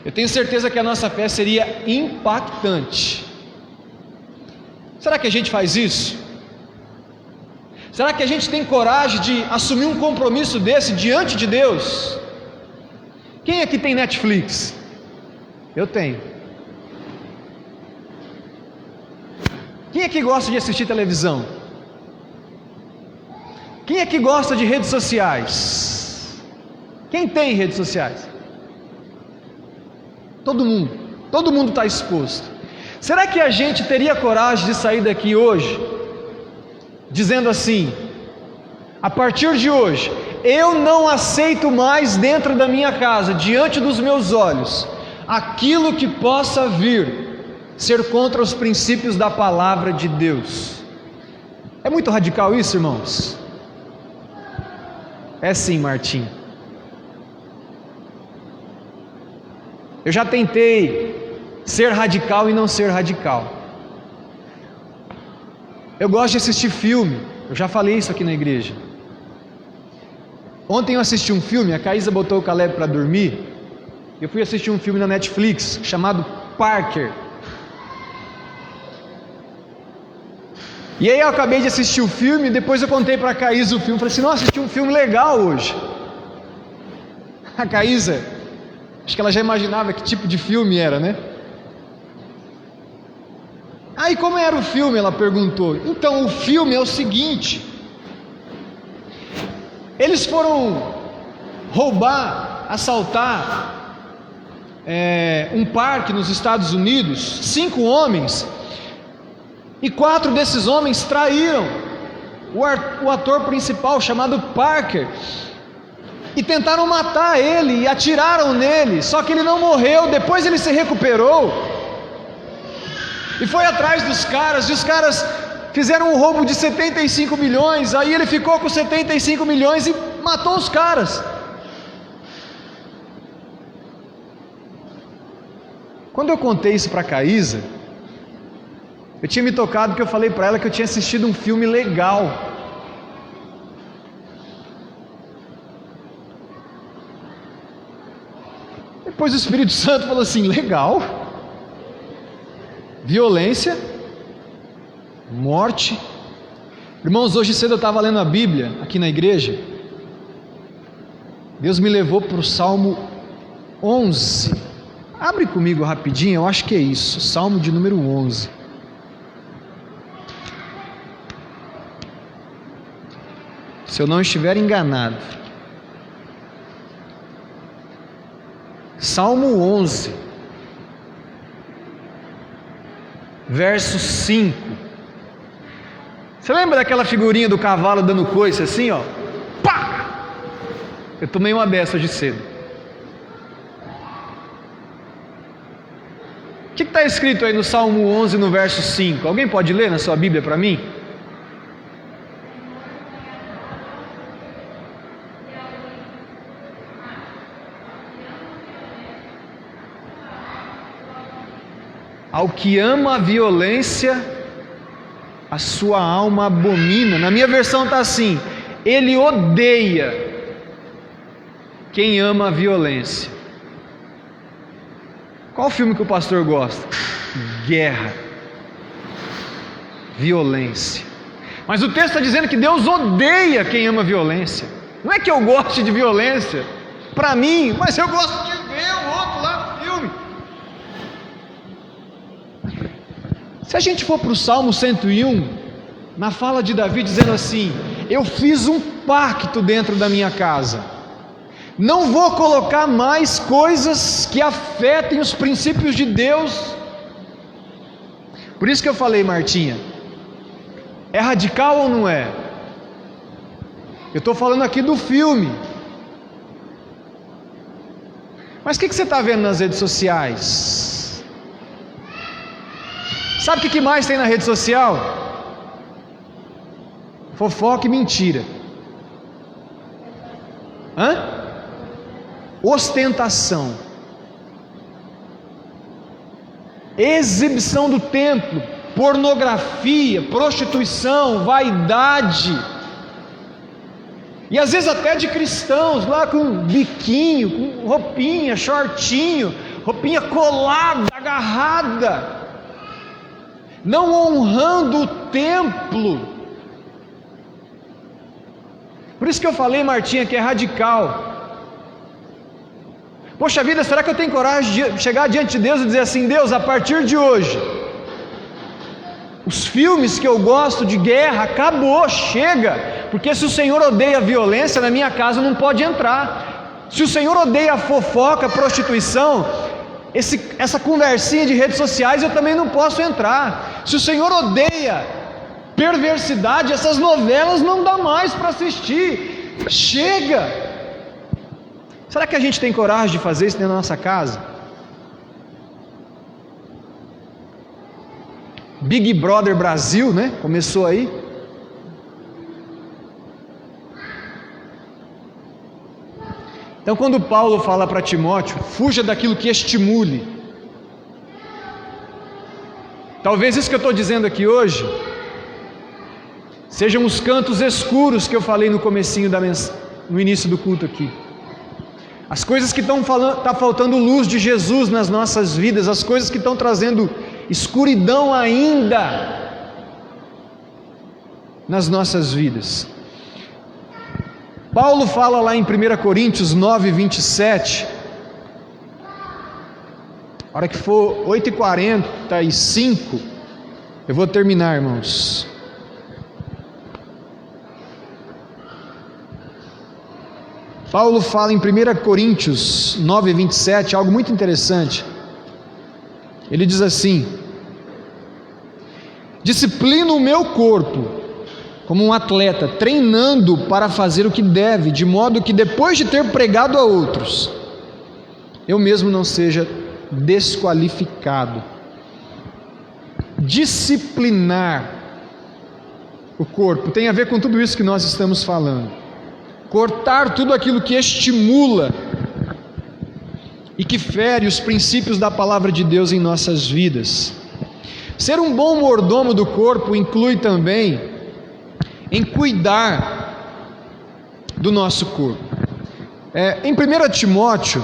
Eu tenho certeza que a nossa fé seria impactante. Será que a gente faz isso? Será que a gente tem coragem de assumir um compromisso desse diante de Deus? Quem aqui tem Netflix? Eu tenho. Quem aqui gosta de assistir televisão? Quem aqui gosta de redes sociais? Quem tem redes sociais? Todo mundo está exposto. Será que a gente teria coragem de sair daqui hoje dizendo assim: a partir de hoje eu não aceito mais dentro da minha casa, diante dos meus olhos, aquilo que possa vir ser contra os princípios da palavra de Deus? É muito radical isso, irmãos? É sim, Martim. Eu já tentei ser radical e não ser radical. Eu gosto de assistir filme, Eu já falei isso aqui na igreja. Ontem eu assisti um filme, a Caísa botou o Caleb para dormir. Eu fui assistir um filme na Netflix chamado Parker. E aí eu acabei de assistir o filme, depois eu contei para a Caísa o filme, falei assim, nossa, assisti um filme legal hoje. A Caísa, acho que ela já imaginava que tipo de filme era, né? Aí como era o filme, ela perguntou. Então o filme é o seguinte: eles foram roubar, assaltar um parque nos Estados Unidos, 5 homens, e 4 desses homens traíram o ator principal chamado Parker, e tentaram matar ele, e atiraram nele, só que ele não morreu. Depois ele se recuperou, e foi atrás dos caras, e os caras fizeram um roubo de 75 milhões, aí ele ficou com 75 milhões e matou os caras. Quando eu contei isso para a Caísa, eu tinha me tocado porque eu falei para ela que eu tinha assistido um filme legal. Depois o Espírito Santo falou assim, legal? Violência, morte. Irmãos, hoje cedo eu estava lendo a Bíblia aqui na igreja. Deus me levou para o Salmo 11. Abre comigo rapidinho, eu acho que é isso, Salmo de número 11. Se eu não estiver enganado. Salmo 11, verso 5. Você lembra daquela figurinha do cavalo dando coice assim, ó? Pá! Eu tomei uma dessa de cedo. O que está escrito aí no Salmo 11, no verso 5? Alguém pode ler na sua Bíblia para mim? Ao que ama a violência, a sua alma abomina. Na minha versão está assim: ele odeia quem ama a violência. Qual filme que o pastor gosta? Guerra, violência. Mas o texto está dizendo que Deus odeia quem ama violência. Não é que eu goste de violência para mim, mas eu gosto de ver o outro lá no filme. Se a gente for para o Salmo 101, na fala de Davi dizendo assim: eu fiz um pacto dentro da minha casa, não vou colocar mais coisas que afetem os princípios de Deus. Por isso que eu falei, Martinha, é radical ou não é? Eu estou falando aqui do filme. Mas o que você está vendo nas redes sociais? Sabe o que mais tem na rede social? Fofoca e mentira. Ostentação, exibição do templo, pornografia, prostituição, vaidade, e às vezes até de cristãos lá com biquinho, com roupinha, shortinho, roupinha colada, agarrada, não honrando o templo. Por isso que eu falei, Martinha, que é radical. Poxa vida, será que eu tenho coragem de chegar diante de Deus e dizer assim: Deus, a partir de hoje, os filmes que eu gosto de guerra, acabou, chega, porque se o Senhor odeia a violência, na minha casa não pode entrar. Se o Senhor odeia a fofoca, a prostituição, essa conversinha de redes sociais, eu também não posso entrar. Se o Senhor odeia perversidade, essas novelas não dá mais para assistir, chega. Será que a gente tem coragem de fazer isso dentro da nossa casa? Big Brother Brasil, né? Começou aí. Então, quando Paulo fala para Timóteo, fuja daquilo que estimule. Talvez isso que eu estou dizendo aqui hoje sejam os cantos escuros que eu falei no comecinho no início do culto aqui. As coisas que estão faltando luz de Jesus nas nossas vidas, as coisas que estão trazendo escuridão ainda nas nossas vidas. Paulo fala lá em 1 Coríntios 9, 27, a hora que for 8h45, eu vou terminar, irmãos. Paulo fala em 1 Coríntios 9, 27, algo muito interessante. Ele diz assim: disciplino o meu corpo como um atleta, treinando para fazer o que deve, de modo que depois de ter pregado a outros, eu mesmo não seja desqualificado. Disciplinar o corpo tem a ver com tudo isso que nós estamos falando. Cortar tudo aquilo que estimula e que fere os princípios da palavra de Deus em nossas vidas. Ser um bom mordomo do corpo inclui também em cuidar do nosso corpo. Em 1 Timóteo,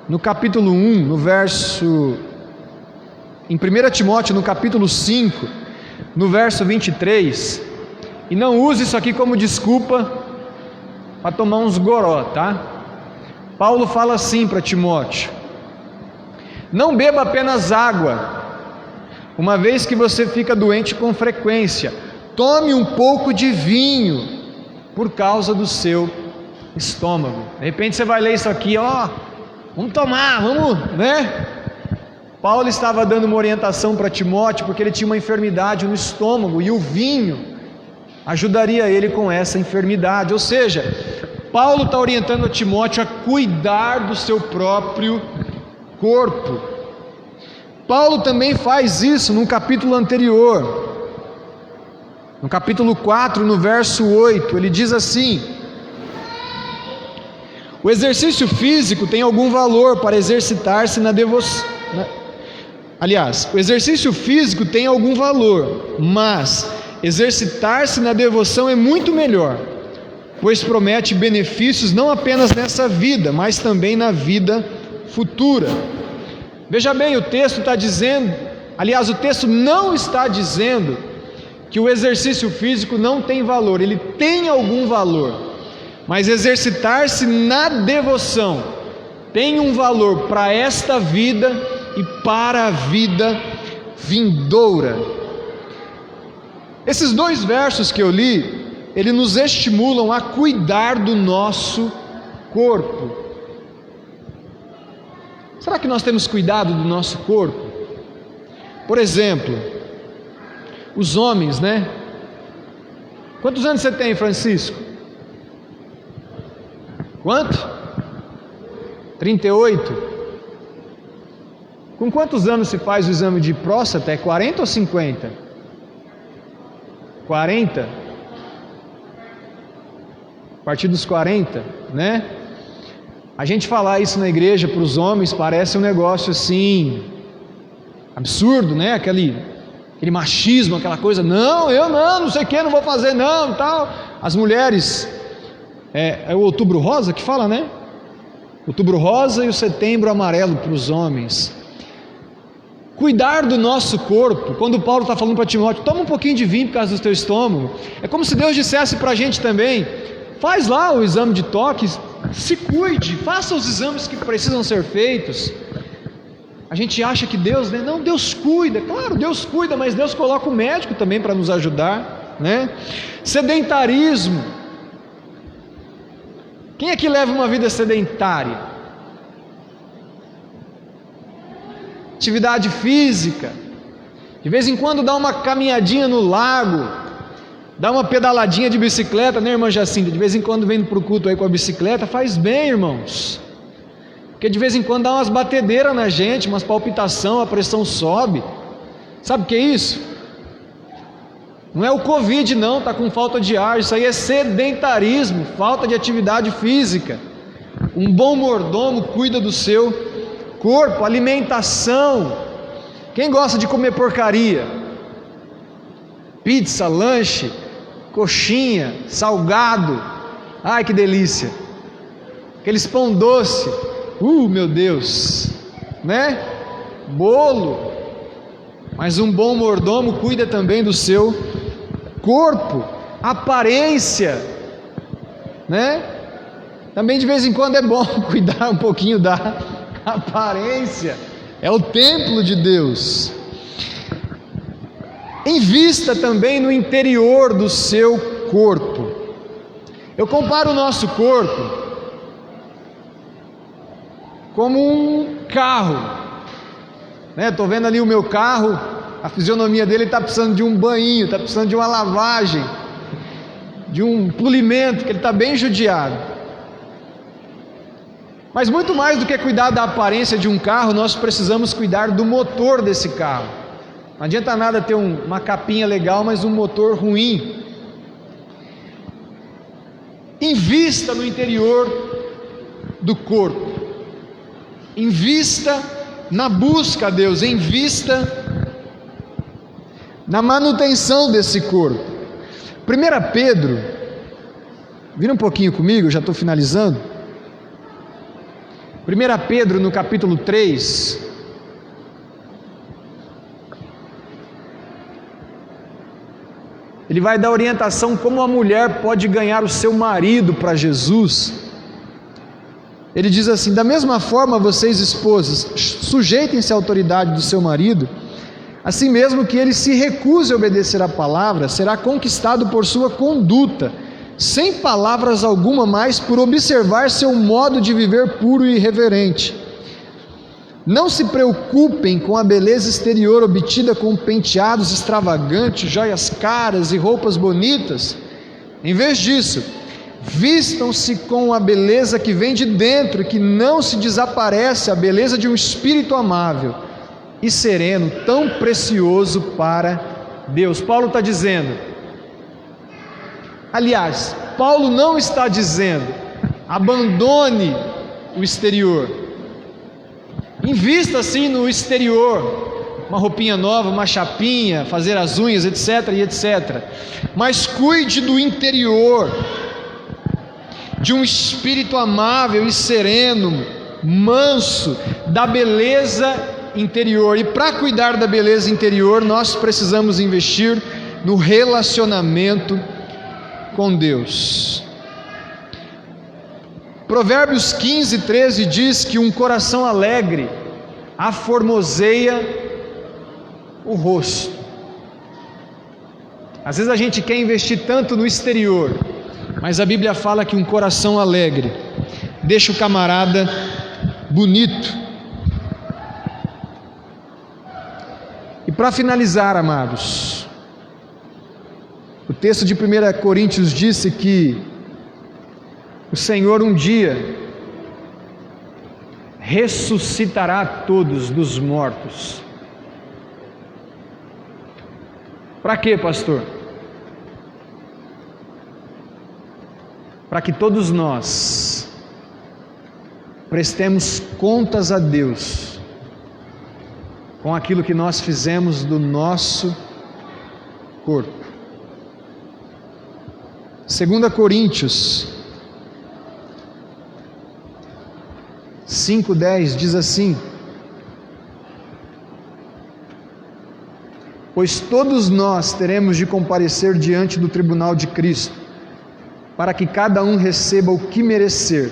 no capítulo 1, em 1 Timóteo, no capítulo 5, no verso 23, e não use isso aqui como desculpa para tomar uns goró, tá? Paulo fala assim para Timóteo: não beba apenas água, uma vez que você fica doente com frequência. Tome um pouco de vinho, por causa do seu estômago. De repente você vai ler isso aqui, vamos tomar, né? Paulo estava dando uma orientação para Timóteo, porque ele tinha uma enfermidade no estômago, e o vinho ajudaria ele com essa enfermidade. Ou seja, Paulo está orientando a Timóteo a cuidar do seu próprio corpo. Paulo também faz isso no capítulo anterior, no capítulo 4, no verso 8, ele diz assim: o exercício físico tem algum valor para exercitar-se na devoção. Aliás, o exercício físico tem algum valor, mas exercitar-se na devoção é muito melhor, pois promete benefícios não apenas nessa vida, mas também na vida futura. Veja bem, o texto está dizendo, aliás, o texto não está dizendo que o exercício físico não tem valor, ele tem algum valor, mas exercitar-se na devoção tem um valor para esta vida e para a vida vindoura. Esses dois versos que eu li, eles nos estimulam a cuidar do nosso corpo. Será que nós temos cuidado do nosso corpo? Por exemplo, os homens, né? Quantos anos você tem, Francisco? Quanto? 38? Com quantos anos se faz o exame de próstata? É 40 ou 50? 40? A partir dos 40, né? A gente falar isso na igreja para os homens parece um negócio assim absurdo, né? Aquele machismo, aquela coisa, não sei o que, não vou fazer não, tal. As mulheres, é o outubro rosa que fala, né? Outubro rosa e o setembro amarelo para os homens. Cuidar do nosso corpo, quando Paulo está falando para Timóteo, toma um pouquinho de vinho por causa do teu estômago, é como se Deus dissesse para a gente também: faz lá o exame de toque, se cuide, faça os exames que precisam ser feitos. A gente acha que Deus, né? Não, Deus cuida, claro, Deus cuida, mas Deus coloca o médico também para nos ajudar, né? Sedentarismo. Quem é que leva uma vida sedentária? Atividade física, de vez em quando dá uma caminhadinha no lago, dá uma pedaladinha de bicicleta, né, irmã Jacinta? De vez em quando vem para o culto aí com a bicicleta, faz bem, irmãos, porque de vez em quando dá umas batedeiras na gente, umas palpitação, a pressão sobe. Sabe o que é isso? Não é o Covid não, está com falta de ar, isso aí é sedentarismo, falta de atividade física. Um bom mordomo cuida do seu corpo, alimentação. Quem gosta de comer porcaria? Pizza, lanche, coxinha, salgado, ai que delícia, aqueles pão doce, meu Deus, né? Bolo. Mas um bom mordomo cuida também do seu corpo, aparência, né? Também de vez em quando é bom cuidar um pouquinho da aparência, é o templo de Deus. Invista também no interior do seu corpo. Eu comparo o nosso corpo como um carro, né? Estou vendo ali o meu carro, a fisionomia dele está precisando de um banho, está precisando de uma lavagem, de um polimento, que ele está bem judiado. Mas muito mais do que cuidar da aparência de um carro, nós precisamos cuidar do motor desse carro. Não adianta nada ter uma capinha legal, mas um motor ruim. Invista no interior do corpo. Invista na busca a Deus, invista na manutenção desse corpo. 1 Pedro, vira um pouquinho comigo, já estou finalizando. 1 Pedro no capítulo 3, ele vai dar orientação como a mulher pode ganhar o seu marido para Jesus. Ele diz assim: da mesma forma, vocês esposas, sujeitem-se à autoridade do seu marido, assim mesmo que ele se recuse a obedecer à palavra, será conquistado por sua conduta, sem palavras alguma, mas por observar seu modo de viver puro e reverente. Não se preocupem com a beleza exterior obtida com penteados extravagantes, joias caras e roupas bonitas. Em vez disso, vistam-se com a beleza que vem de dentro, que não se desaparece, a beleza de um espírito amável e sereno, tão precioso para Deus. Paulo está dizendo, aliás, Paulo não está dizendo, abandone o exterior, invista sim no exterior, uma roupinha nova, uma chapinha, fazer as unhas, etc, e etc, mas cuide do interior, de um espírito amável e sereno, manso, da beleza interior. E para cuidar da beleza interior, nós precisamos investir no relacionamento com Deus. Provérbios 15, 13 diz que um coração alegre aformoseia o rosto. Às vezes a gente quer investir tanto no exterior, mas a Bíblia fala que um coração alegre deixa o camarada bonito. E para finalizar, amados, o texto de 1 Coríntios disse que o Senhor um dia ressuscitará todos dos mortos. Para quê, pastor? Para que todos nós prestemos contas a Deus com aquilo que nós fizemos do nosso corpo. 2 Coríntios 5:10 diz assim: pois todos nós teremos de comparecer diante do tribunal de Cristo, para que cada um receba o que merecer,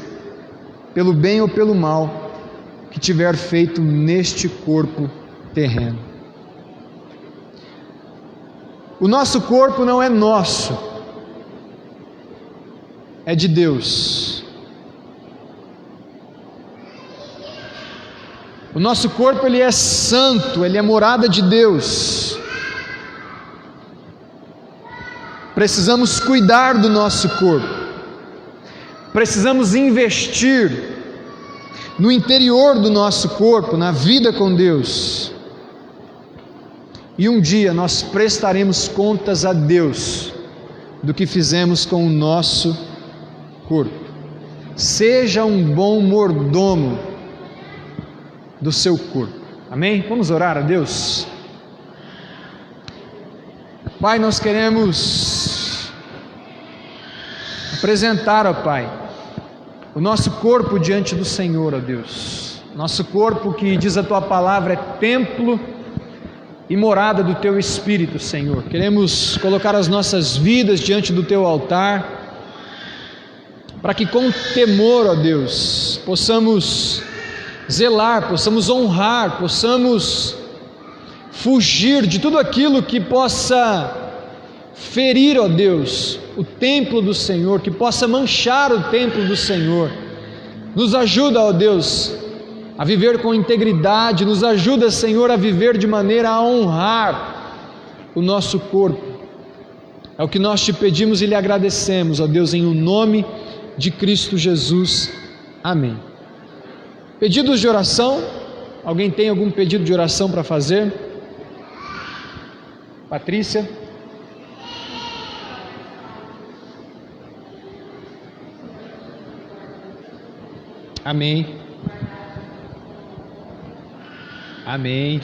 pelo bem ou pelo mal que tiver feito neste corpo terreno. O nosso corpo não é nosso, é de Deus. O nosso corpo, ele é santo, ele é morada de Deus. Precisamos cuidar do nosso corpo, precisamos investir no interior do nosso corpo, na vida com Deus, e um dia nós prestaremos contas a Deus do que fizemos com o nosso corpo. Seja um bom mordomo do seu corpo, amém? Vamos orar a Deus. Pai, nós queremos apresentar, ó Pai, o nosso corpo diante do Senhor, ó Deus. Nosso corpo, que diz a Tua palavra, é templo e morada do Teu Espírito, Senhor. Queremos colocar as nossas vidas diante do Teu altar, para que com temor, ó Deus, possamos zelar, possamos honrar, possamos fugir de tudo aquilo que possa ferir, ó Deus, o templo do Senhor, que possa manchar o templo do Senhor. Nos ajuda, ó Deus, a viver com integridade, nos ajuda, Senhor, a viver de maneira a honrar o nosso corpo. É o que nós te pedimos e lhe agradecemos, ó Deus, em o nome de Cristo Jesus. Amém. Pedidos de oração? Alguém tem algum pedido de oração para fazer? Patrícia? Amém. Amém.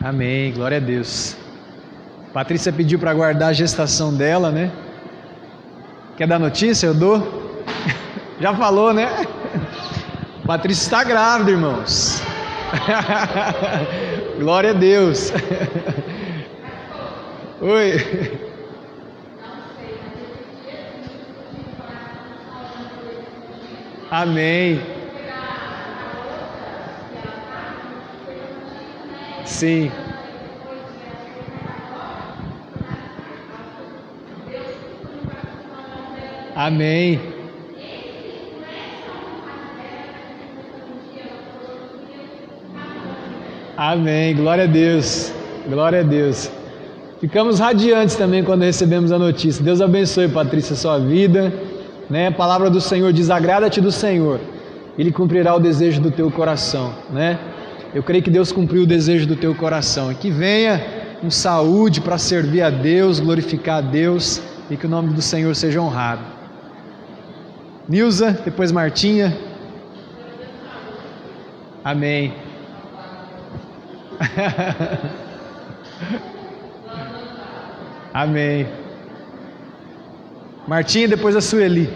Amém. Glória a Deus. Patrícia pediu para guardar a gestação dela, né? Quer dar notícia? Eu dou. Já falou, né? Patrícia está grávida, irmãos. Glória a Deus. Oi. Amém. Sim. Amém. Amém. Glória a Deus. Glória a Deus. Ficamos radiantes também quando recebemos a notícia. Deus abençoe, Patrícia, a sua vida. Né? A palavra do Senhor diz: agrada-te do Senhor, Ele cumprirá o desejo do teu coração, né? Eu creio que Deus cumpriu o desejo do teu coração, e que venha com saúde para servir a Deus, glorificar a Deus, e que o nome do Senhor seja honrado. Nilza, depois Martinha. Amém. Amém. Martinha, depois a Sueli.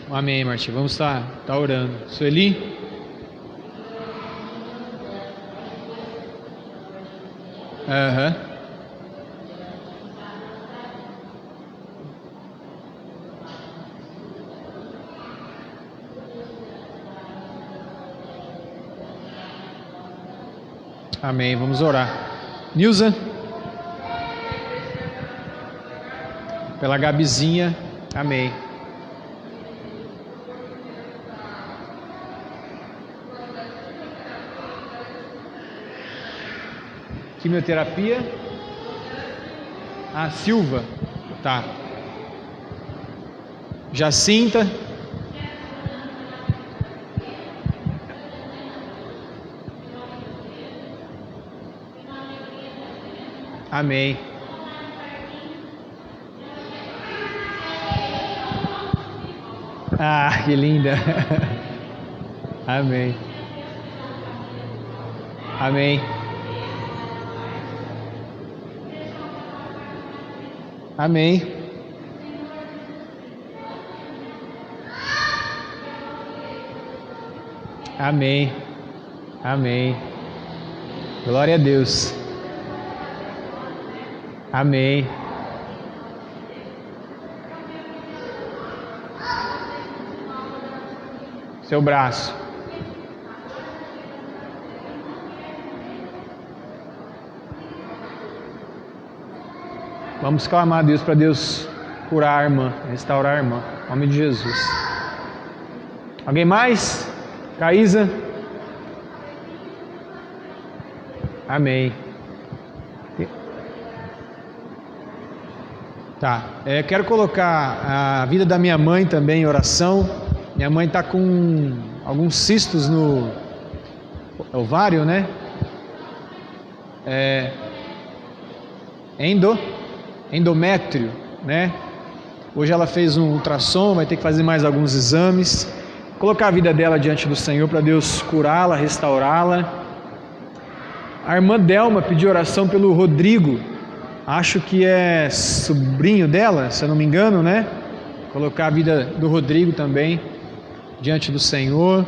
Amém, Martim. Vamos estar orando. Sueli? Aham. Amém. Vamos orar. Nilza? Pela Gabizinha. Amém. Quimioterapia. A Silva. Tá. Jacinta. Amém. Ah, que linda. Amém. Amém. Amém. Amém. Amém. Glória a Deus. Amém. Seu braço. Vamos clamar a Deus para Deus curar a irmã, restaurar a irmã, em nome de Jesus. Alguém mais? Caísa? Amém. Tá, quero colocar a vida da minha mãe também em oração. Minha mãe está com alguns cistos no ovário, né? Endométrio, né? Hoje ela fez um ultrassom, vai ter que fazer mais alguns exames. Colocar a vida dela diante do Senhor para Deus curá-la, restaurá-la. A irmã Delma pediu oração pelo Rodrigo. Acho que é sobrinho dela, se eu não me engano, né? Colocar a vida do Rodrigo também diante do Senhor.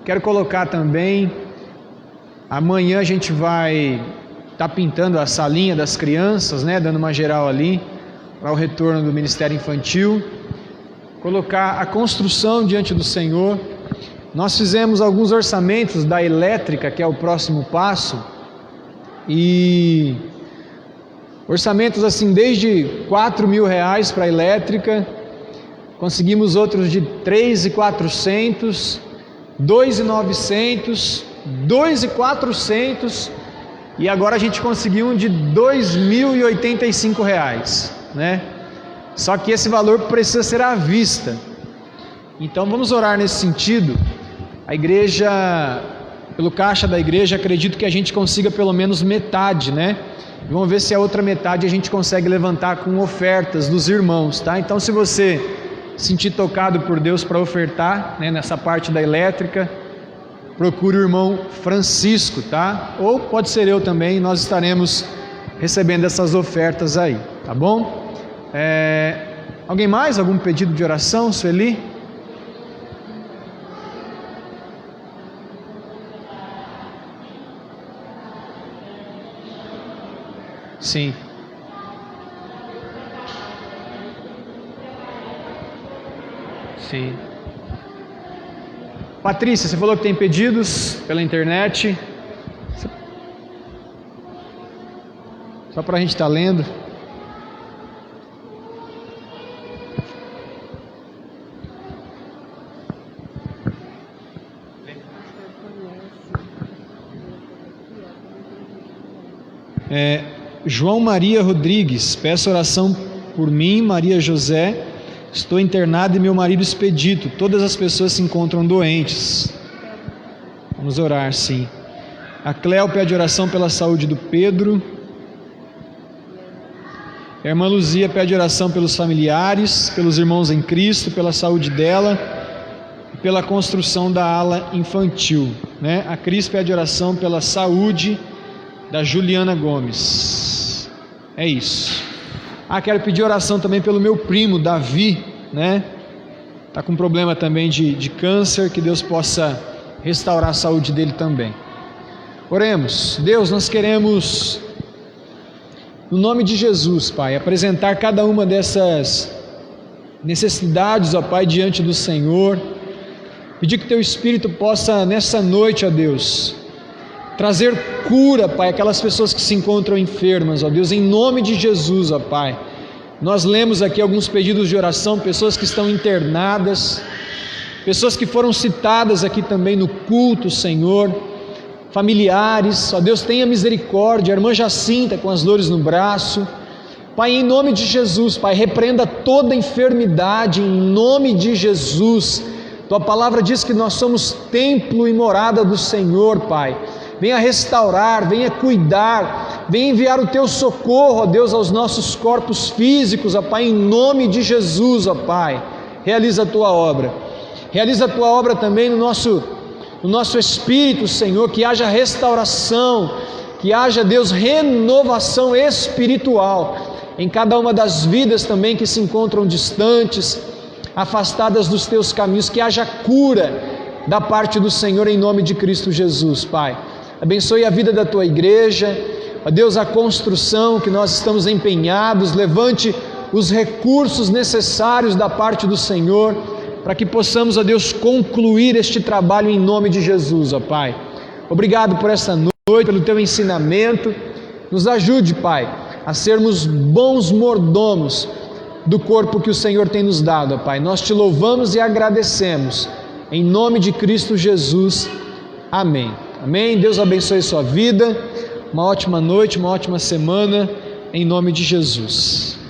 Quero colocar também, amanhã a gente vai estar pintando a salinha das crianças, né? Dando uma geral ali para o retorno do Ministério Infantil. Colocar a construção diante do Senhor. Nós fizemos alguns orçamentos da elétrica, que é o próximo passo. E orçamentos assim desde R$4.000 para a elétrica, conseguimos outros de 3.400, 2.900, 2.400 e agora a gente conseguiu um de R$2.085, né? Só que esse valor precisa ser à vista. Então vamos orar nesse sentido. A igreja, pelo caixa da igreja, acredito que a gente consiga pelo menos metade, né? Vamos ver se a outra metade a gente consegue levantar com ofertas dos irmãos, tá? Então se você sentir tocado por Deus para ofertar, né, nessa parte da elétrica, procure o irmão Francisco, tá? Ou pode ser eu também, nós estaremos recebendo essas ofertas aí, tá bom? Alguém mais? Algum pedido de oração, Sueli? Sim. Sim. Patrícia, você falou que tem pedidos pela internet. Só para a gente estar lendo. João Maria Rodrigues, peço oração por mim, Maria José, estou internado e meu marido expedito, todas as pessoas se encontram doentes. Vamos orar, sim. A Cléo pede oração pela saúde do Pedro. A irmã Luzia pede oração pelos familiares, pelos irmãos em Cristo, pela saúde dela e pela construção da ala infantil, né? A Cris pede oração pela saúde da Juliana Gomes. É isso. Quero pedir oração também pelo meu primo Davi, né? Está com problema também de câncer, que Deus possa restaurar a saúde dele também. Oremos. Deus, nós queremos, no nome de Jesus, Pai, apresentar cada uma dessas necessidades, ó Pai, diante do Senhor. Pedir que Teu Espírito possa, nessa noite, ó Deus, trazer cura, Pai, aquelas pessoas que se encontram enfermas, ó Deus, em nome de Jesus, ó Pai. Nós lemos aqui alguns pedidos de oração, pessoas que estão internadas, pessoas que foram citadas aqui também no culto, Senhor, familiares, ó Deus, tenha misericórdia, a irmã Jacinta com as dores no braço, Pai, em nome de Jesus, Pai, repreenda toda enfermidade, em nome de Jesus. Tua palavra diz que nós somos templo e morada do Senhor, Pai. Venha restaurar, venha cuidar, venha enviar o Teu socorro, ó Deus, aos nossos corpos físicos, ó Pai, em nome de Jesus, ó Pai. Realiza a Tua obra. Realiza a Tua obra também no nosso espírito, Senhor, que haja restauração, que haja, Deus, renovação espiritual em cada uma das vidas também que se encontram distantes, afastadas dos Teus caminhos, que haja cura da parte do Senhor em nome de Cristo Jesus, Pai. Abençoe a vida da Tua igreja, ó Deus, a construção que nós estamos empenhados, levante os recursos necessários da parte do Senhor, para que possamos, ó Deus, concluir este trabalho em nome de Jesus, ó Pai. Obrigado por essa noite, pelo Teu ensinamento, nos ajude, Pai, a sermos bons mordomos do corpo que o Senhor tem nos dado, ó Pai. Nós te louvamos e agradecemos. Em nome de Cristo Jesus. Amém. Amém. Deus abençoe sua vida. Uma ótima noite, uma ótima semana. Em nome de Jesus.